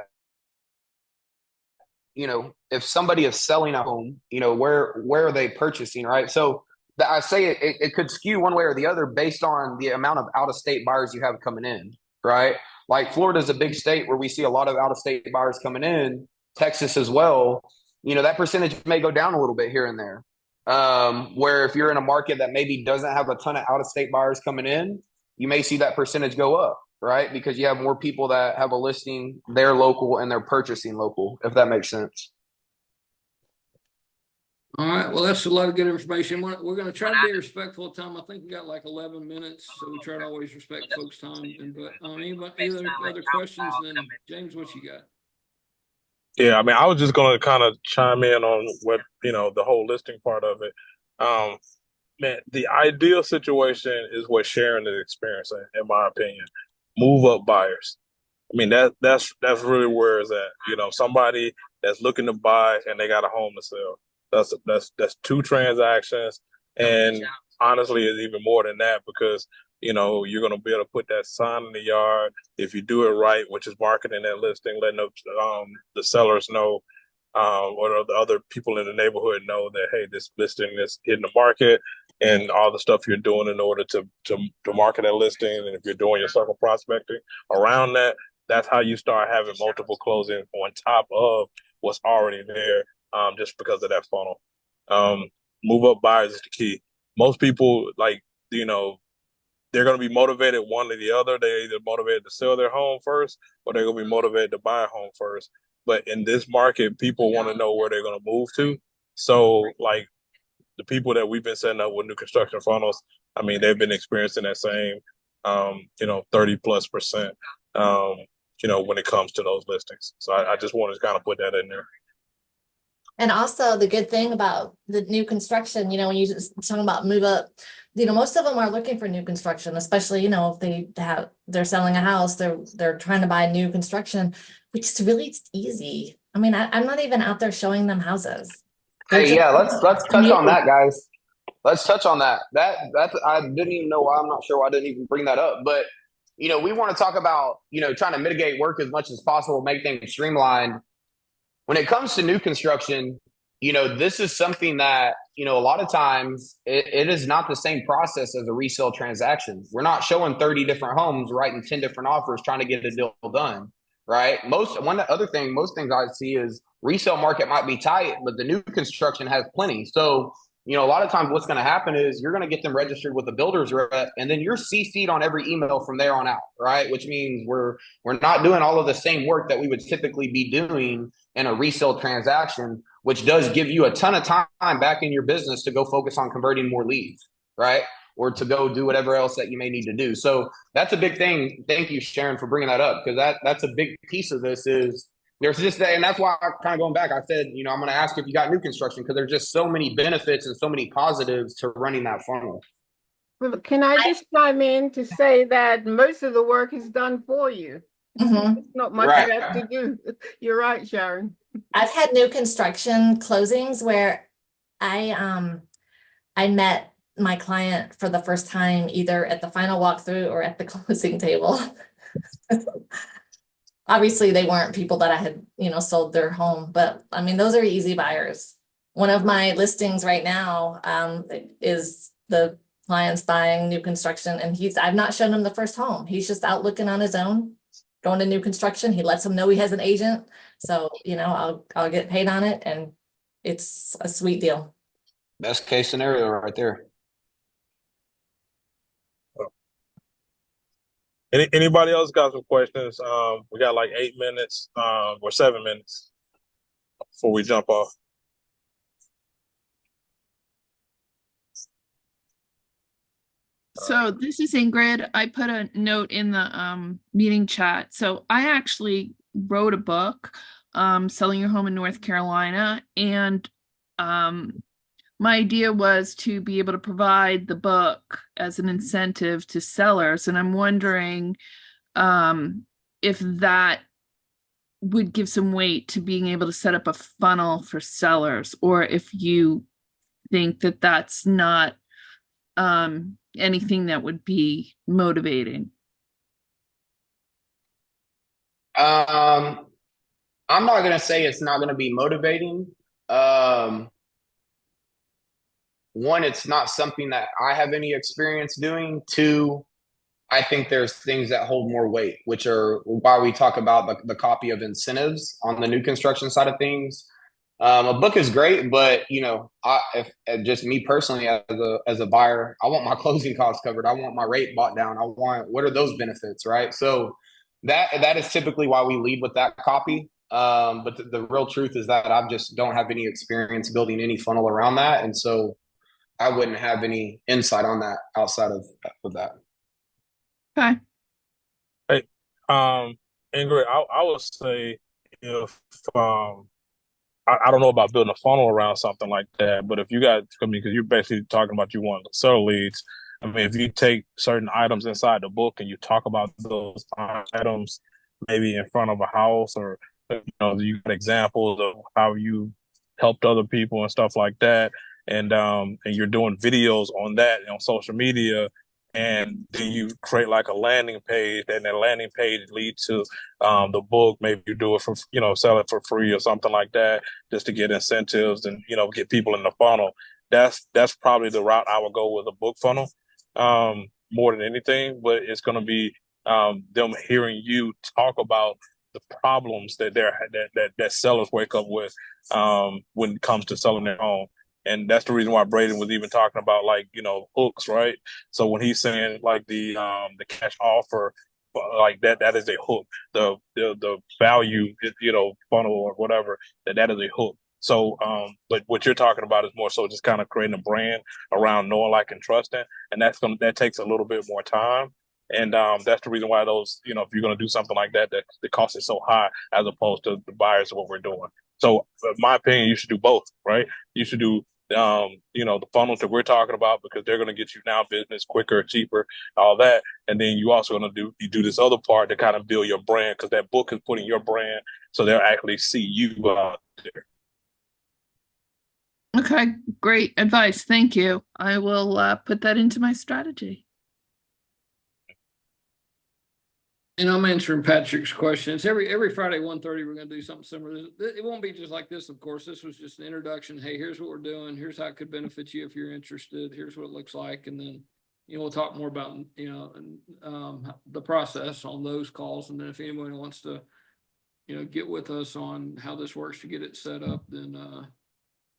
you know, if somebody is selling a home, you know, where are they purchasing, right? So I say it could skew one way or the other based on the amount of out-of-state buyers you have coming in, right? Like Florida is a big state where we see a lot of out-of-state buyers coming in, Texas as well. You know, that percentage may go down a little bit here and there. Where if you're in a market that maybe doesn't have a ton of out-of-state buyers coming in, you may see that percentage go up, right? Because you have more people that have a listing, they're local and they're purchasing local, if that makes sense. All right. Well, that's a lot of good information. We're going to try to be respectful of time. I think we got like 11 minutes, so we try to always respect folks' time. But any other questions? Then James, what you got? Yeah, I mean, I was just going to kind of chime in on what, you know, the whole listing part of it. Man, the ideal situation is what Sharon is experiencing, in my opinion. Move up buyers. I mean, that's really where it's at. You know, somebody that's looking to buy and they got a home to sell. That's 2 transactions, and honestly, it's even more than that, because you know you're going to be able to put that sign in the yard if you do it right, which is marketing that listing, letting the sellers know, or the other people in the neighborhood know that, hey, this listing is hitting the market, and all the stuff you're doing in order to market that listing, and if you're doing your circle prospecting around that, that's how you start having multiple closings on top of what's already there. Just because of that funnel. move up buyers is the key. Most people, like, you know, they're going to be motivated one or the other. They're either motivated to sell their home first, or they're going to be motivated to buy a home first. But in this market, people want to know where they're going to move to. So, like, the people that we've been setting up with new construction funnels, I mean, they've been experiencing that same, 30+%, when it comes to those listings. So I just wanted to kind of put that in there. And also the good thing about the new construction, when you just talking about move up, most of them are looking for new construction, especially, if they're selling a house, they're trying to buy new construction, which is really easy. I mean, I'm not even out there showing them houses. Hey, yeah, let's touch on that, guys. Let's touch on that. That I didn't even know why. I'm not sure why I didn't even bring that up. But we want to talk about trying to mitigate work as much as possible, make things streamlined. When it comes to new construction, this is something that a lot of times it is not the same process as a resale transaction. We're not showing 30 different homes, writing 10 different offers, trying to get a deal done. Right. Most things I see is resale market might be tight, but the new construction has plenty. So, a lot of times what's going to happen is you're going to get them registered with the builder's rep, and then you're CC'd on every email from there on out. Right. Which means we're not doing all of the same work that we would typically be doing in a resale transaction, which does give you a ton of time back in your business to go focus on converting more leads. Right. Or to go do whatever else that you may need to do. So that's a big thing. Thank you, Sharon, for bringing that up, because that's a big piece of this is there's just that, and that's why I'm kind of going back. I said, I'm going to ask if you got new construction, because there's just so many benefits and so many positives to running that funnel. Well, can I just chime in to say that most of the work is done for you? Mm-hmm. It's not much you have to do. You're right, Sharon. I've had new construction closings where I met my client for the first time, either at the final walkthrough or at the closing table. Obviously, they weren't people that I had, sold their home, but I mean, those are easy buyers. One of my listings right now is the client's buying new construction, and I've not shown him the first home. He's just out looking on his own, going to new construction. He lets him know he has an agent. So, I'll get paid on it, and it's a sweet deal. Best case scenario right there. Anybody else got some questions? We got like 8 minutes or 7 minutes before we jump off. So this is Ingrid. I put a note in the meeting chat. So I actually wrote a book, Selling Your Home in North Carolina, and my idea was to be able to provide the book as an incentive to sellers. And I'm wondering if that would give some weight to being able to set up a funnel for sellers, or if you think that that's not anything that would be motivating. I'm not going to say it's not going to be motivating. One, it's not something that I have any experience doing. Two, I think there's things that hold more weight, which are why we talk about the copy of incentives on the new construction side of things. A book is great, but if just me personally as a buyer, I want my closing costs covered. I want my rate bought down. What are those benefits, right? So that is typically why we lead with that copy. But the real truth is that I just don't have any experience building any funnel around that, and so I wouldn't have any insight on that outside of that. Okay. Hey, Ingrid, I would say if I don't know about building a funnel around something like that, but if you got, because you're basically talking about you want to sell leads. I mean, if you take certain items inside the book and you talk about those items, maybe in front of a house, or you got examples of how you helped other people and stuff like that, and you're doing videos on that on social media, and then you create like a landing page, and that landing page leads to the book. Maybe you do it for sell it for free or something like that, just to get incentives and get people in the funnel. That's probably the route I would go with a book funnel, more than anything. But it's going to be them hearing you talk about the problems that that sellers wake up with when it comes to selling their home. And that's the reason why Braden was even talking about like, hooks, right? So when he's saying like the cash offer, like that is a hook. The value, funnel or whatever, that is a hook. So, but what you're talking about is more so just kind of creating a brand around knowing, like, and trusting, and that takes a little bit more time. And that's the reason why those, if you're going to do something like that, that the cost is so high as opposed to the buyers of what we're doing. So, in my opinion, you should do both, right? You should do, the funnels that we're talking about because they're going to get you now business quicker, cheaper, all that. And then you also going to do this other part to kind of build your brand because that book is putting your brand so they'll actually see you out there. Okay, great advice. Thank you. I will put that into my strategy. And I'm answering Patrick's questions. Every Friday, 1:30, we're going to do something similar. It won't be just like this, of course. This was just an introduction. Hey, here's what we're doing. Here's how it could benefit you if you're interested. Here's what it looks like. And then, we'll talk more about, the process on those calls. And then if anyone wants to, get with us on how this works to get it set up, then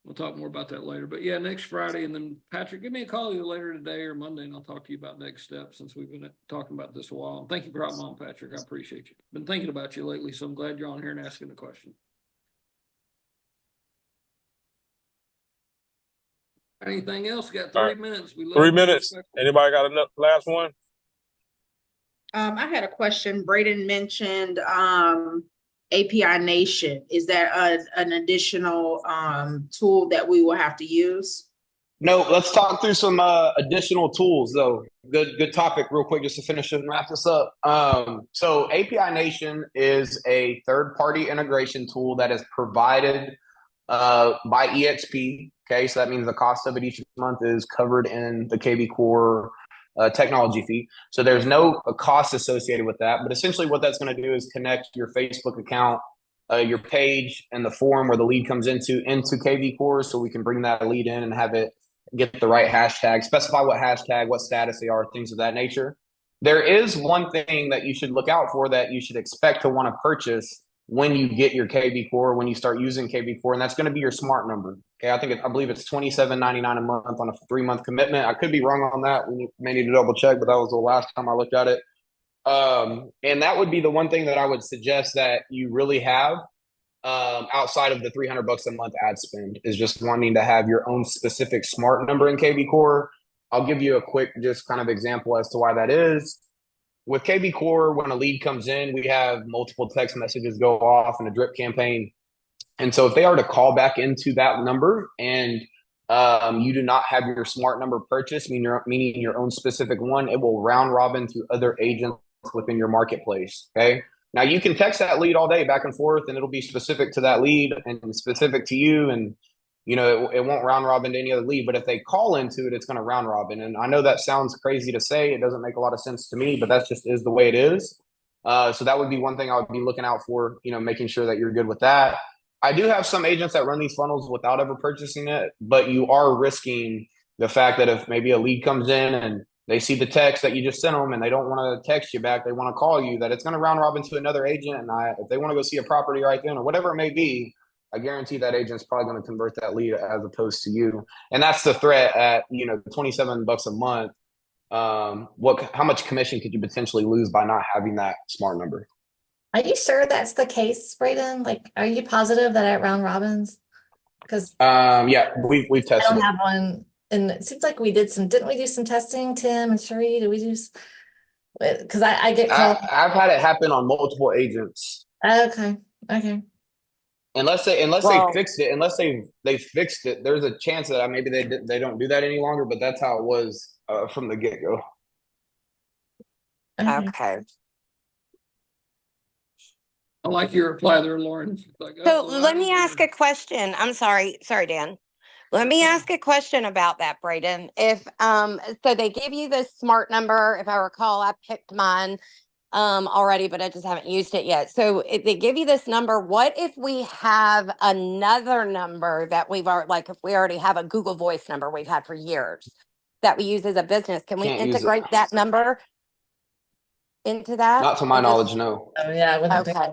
we'll talk more about that later. But yeah, next Friday. And then Patrick, give me a call either later today or Monday, and I'll talk to you about next steps since we've been talking about this a while. And thank you for hopping on, Patrick. I appreciate you. Been thinking about you lately, so I'm glad you're on here and asking the question. Anything else? Got 3 minutes. We love 3 minutes. Anybody got enough? Last one? I had a question. Braden mentioned API Nation. Is that an additional tool that we will have to use? No, let's talk through some additional tools though. Good topic real quick just to finish and wrap this up. So API Nation is a third-party integration tool that is provided by EXP. Okay, so that means the cost of it each month is covered in the KB Core technology fee. So there's no cost associated with that. But essentially what that's going to do is connect your Facebook account, your page, and the form where the lead comes into KB Core, so we can bring that lead in and have it get the right hashtag, specify what hashtag, what status they are, things of that nature. There is one thing that you should look out for that you should expect to want to purchase when you get your KB Core, when you start using KB Core, and that's going to be your smart number. Okay, I believe it's $27.99 a month on a 3-month commitment. I could be wrong on that. We may need to double check, but that was the last time I looked at it. And that would be the one thing that I would suggest that you really have outside of the $300 a month ad spend is just wanting to have your own specific smart number in KB Core. I'll give you a quick just kind of example as to why that is. With KB Core, when a lead comes in, we have multiple text messages go off in a drip campaign. And so if they are to call back into that number and you do not have your smart number purchased, meaning your own specific one, it will round robin to other agents within your marketplace. Okay. Now you can text that lead all day back and forth and it'll be specific to that lead and specific to you. And, it won't round robin to any other lead, but if they call into it, it's going to round robin. And I know that sounds crazy to say. It doesn't make a lot of sense to me, but that just is the way it is. So that would be one thing I would be looking out for, making sure that you're good with that. I do have some agents that run these funnels without ever purchasing it, but you are risking the fact that if maybe a lead comes in and they see the text that you just sent them and they don't want to text you back, they want to call you, that it's going to round robin to another agent. And if they want to go see a property right then or whatever it may be, I guarantee that agent's probably going to convert that lead as opposed to you. And that's the threat at, $27 a month. How much commission could you potentially lose by not having that smart number? Are you sure that's the case, Braden? Like, are you positive that at round robins? Because yeah, we've tested. I don't have one, and it seems like didn't we do some testing, Tim and Sheree? Did we just? Because I get called. I've had it happen on multiple agents. Okay. Unless they fixed it, unless they fixed it, there's a chance that maybe they don't do that any longer. But that's how it was from the get go. Okay. I like your reply there, Lauren. So let me ask a question. I'm sorry, Dan. Let me ask a question about that, Braden. If so they give you this smart number. If I recall, I picked mine already, but I just haven't used it yet. So if they give you this number, what if we have another number that if we already have a Google Voice number we've had for years that we use as a business? Can we integrate that number into that? Not to my knowledge, no. Oh yeah, okay.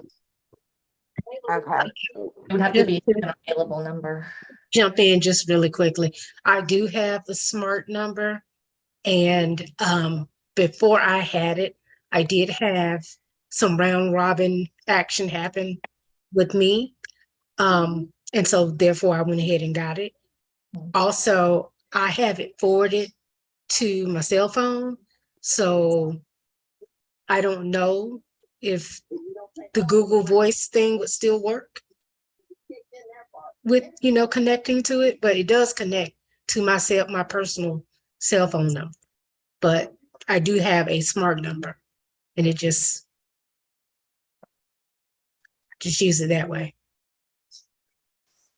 Okay. It would have to be an available number. Jump in just really quickly. I do have the smart number, and before I had it, I did have some round robin action happen with me. And so therefore I went ahead and got it. Also, I have it forwarded to my cell phone. So I don't know if the Google Voice thing would still work with, connecting to it, but it does connect to my personal cell phone number. But I do have a smart number, and it just use it that way.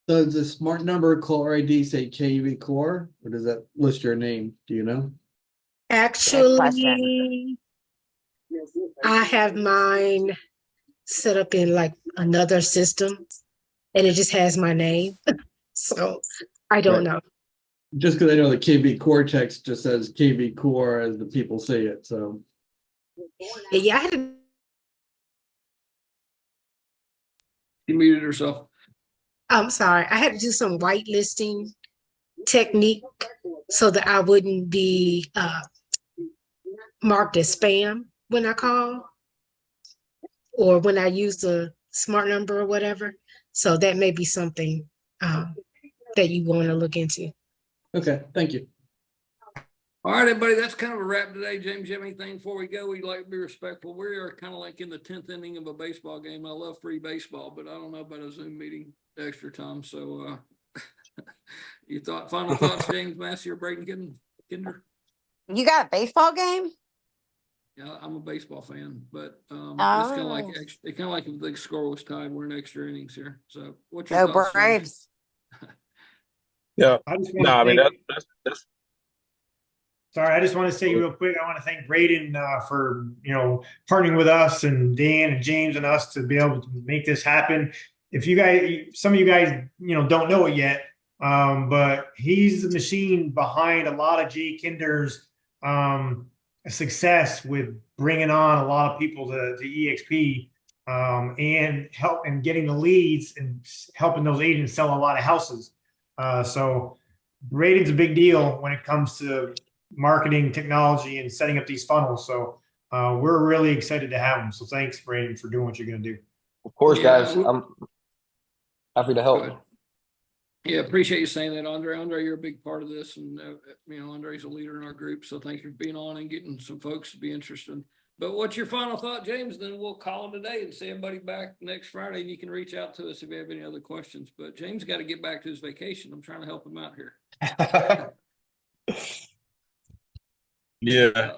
Does the smart number caller ID say KV Core, or does that list your name? Do you know? Actually, I have mine set up in like another system, and it just has my name. So I don't know. Just because I know the KV Core text just says KV Core as the people say it. So yeah, I had to. You muted herself. I'm sorry. I had to do some whitelisting technique so that I wouldn't be marked as spam when I call or when I use the smart number or whatever. So that may be something that you want to look into. Okay, thank you. All right, everybody, that's kind of a wrap today. James, you have anything before we go? We'd like to be respectful. We are kind of like in the 10th inning of a baseball game. I love free baseball, but I don't know about a Zoom meeting extra time. So you final thoughts, James Massey or Braden Kinder? You got a baseball game? Yeah, I'm a baseball fan, but it's kind of like if the score was tied, we're in extra innings here. So what's your thoughts, Braves? Yeah. I mean that's sorry, I just want to say real quick, I want to thank Braden for partnering with us and Dan and James and us to be able to make this happen. If you guys, some of you guys, don't know it yet, but he's the machine behind a lot of Jay Kinder's success with bringing on a lot of people to EXP and getting the leads and helping those agents sell a lot of houses. So Braden's a big deal when it comes to marketing, technology, and setting up these funnels. So we're really excited to have him. So thanks, Braden, for doing what you're going to do. Of course, guys. I'm happy to help. Yeah, appreciate you saying that, Andre. Andre, you're a big part of this, and Andre's a leader in our group. So thank you for being on and getting some folks to be interested. But what's your final thought, James? Then we'll call it a day and see everybody back next Friday. And you can reach out to us if you have any other questions. But James got to get back to his vacation. I'm trying to help him out here. Yeah.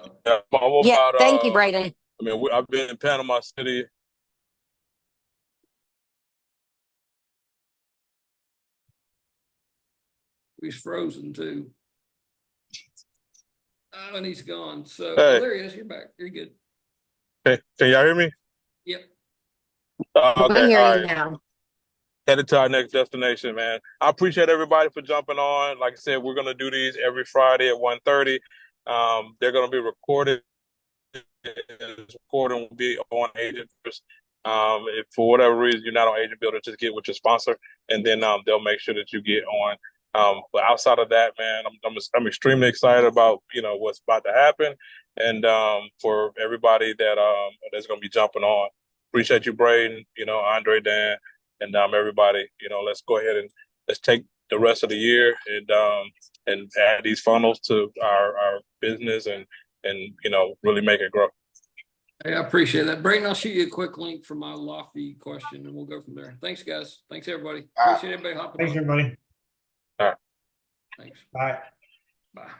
Thank you, Braden. I mean, I've been in Panama City. He's frozen too. Oh, and he's gone. So there he is. You're back. You're good. Hey, can y'all hear me? Yep. Okay. I'm hearing all you right. now. Headed to our next destination, man. I appreciate everybody for jumping on. Like I said, we're gonna do these every Friday at 1:30. They're gonna be recorded. Recording will be on Agent First. If for whatever reason you're not on Agent Builder, just get with your sponsor, and then they'll make sure that you get on. But outside of that, man, I'm extremely excited about what's about to happen, and for everybody that's gonna be jumping on. Appreciate you, Braden. Andre, Dan, and everybody. Let's go ahead and let's take the rest of the year and add these funnels to our business and really make it grow. Hey, I appreciate that. Braden, I'll shoot you a quick link for my lofty question and we'll go from there. Thanks, guys. Thanks, everybody. Appreciate everybody hopping on. Thanks, everybody. All right. Thanks. Bye. Bye.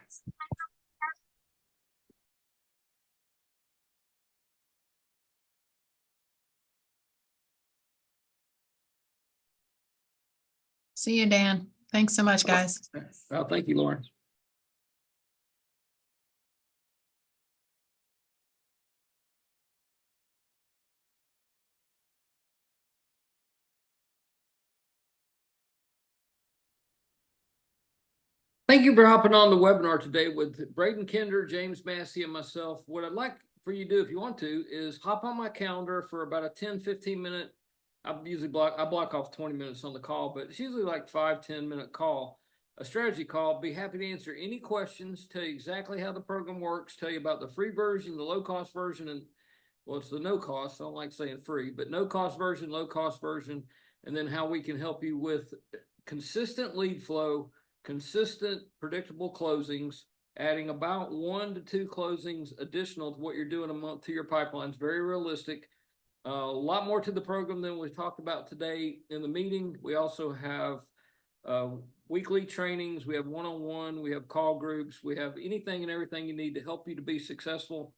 See you, Dan. Thanks so much, guys. Oh, thank you, Lauren. Thank you for hopping on the webinar today with Braden Kinder, James Massey, and myself. What I'd like for you to do, if you want to, is hop on my calendar for about a 10-15 minute I block off 20 minutes on the call, but it's usually like 5-10 minute call, a strategy call. Be happy to answer any questions, tell you exactly how the program works, tell you about the free version, the low cost version, and well, it's the no cost. I don't like saying free, but no cost version, low cost version, and then how we can help you with consistent lead flow, consistent predictable closings, adding about 1 to 2 closings additional to what you're doing a month to your pipeline. It's very realistic. A lot more to the program than we talked about today in the meeting. We also have weekly trainings. We have one-on-one. We have call groups. We have anything and everything you need to help you to be successful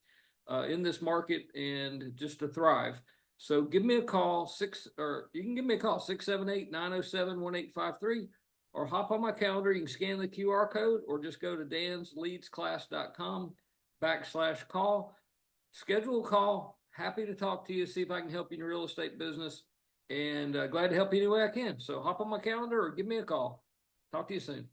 in this market and just to thrive. So give me a call, you can give me a call, 678-907-1853, or hop on my calendar. You can scan the QR code or just go to dansleadsclass.com/call. Schedule a call. Happy to talk to you, see if I can help you in your real estate business, and glad to help you any way I can. So hop on my calendar or give me a call. Talk to you soon.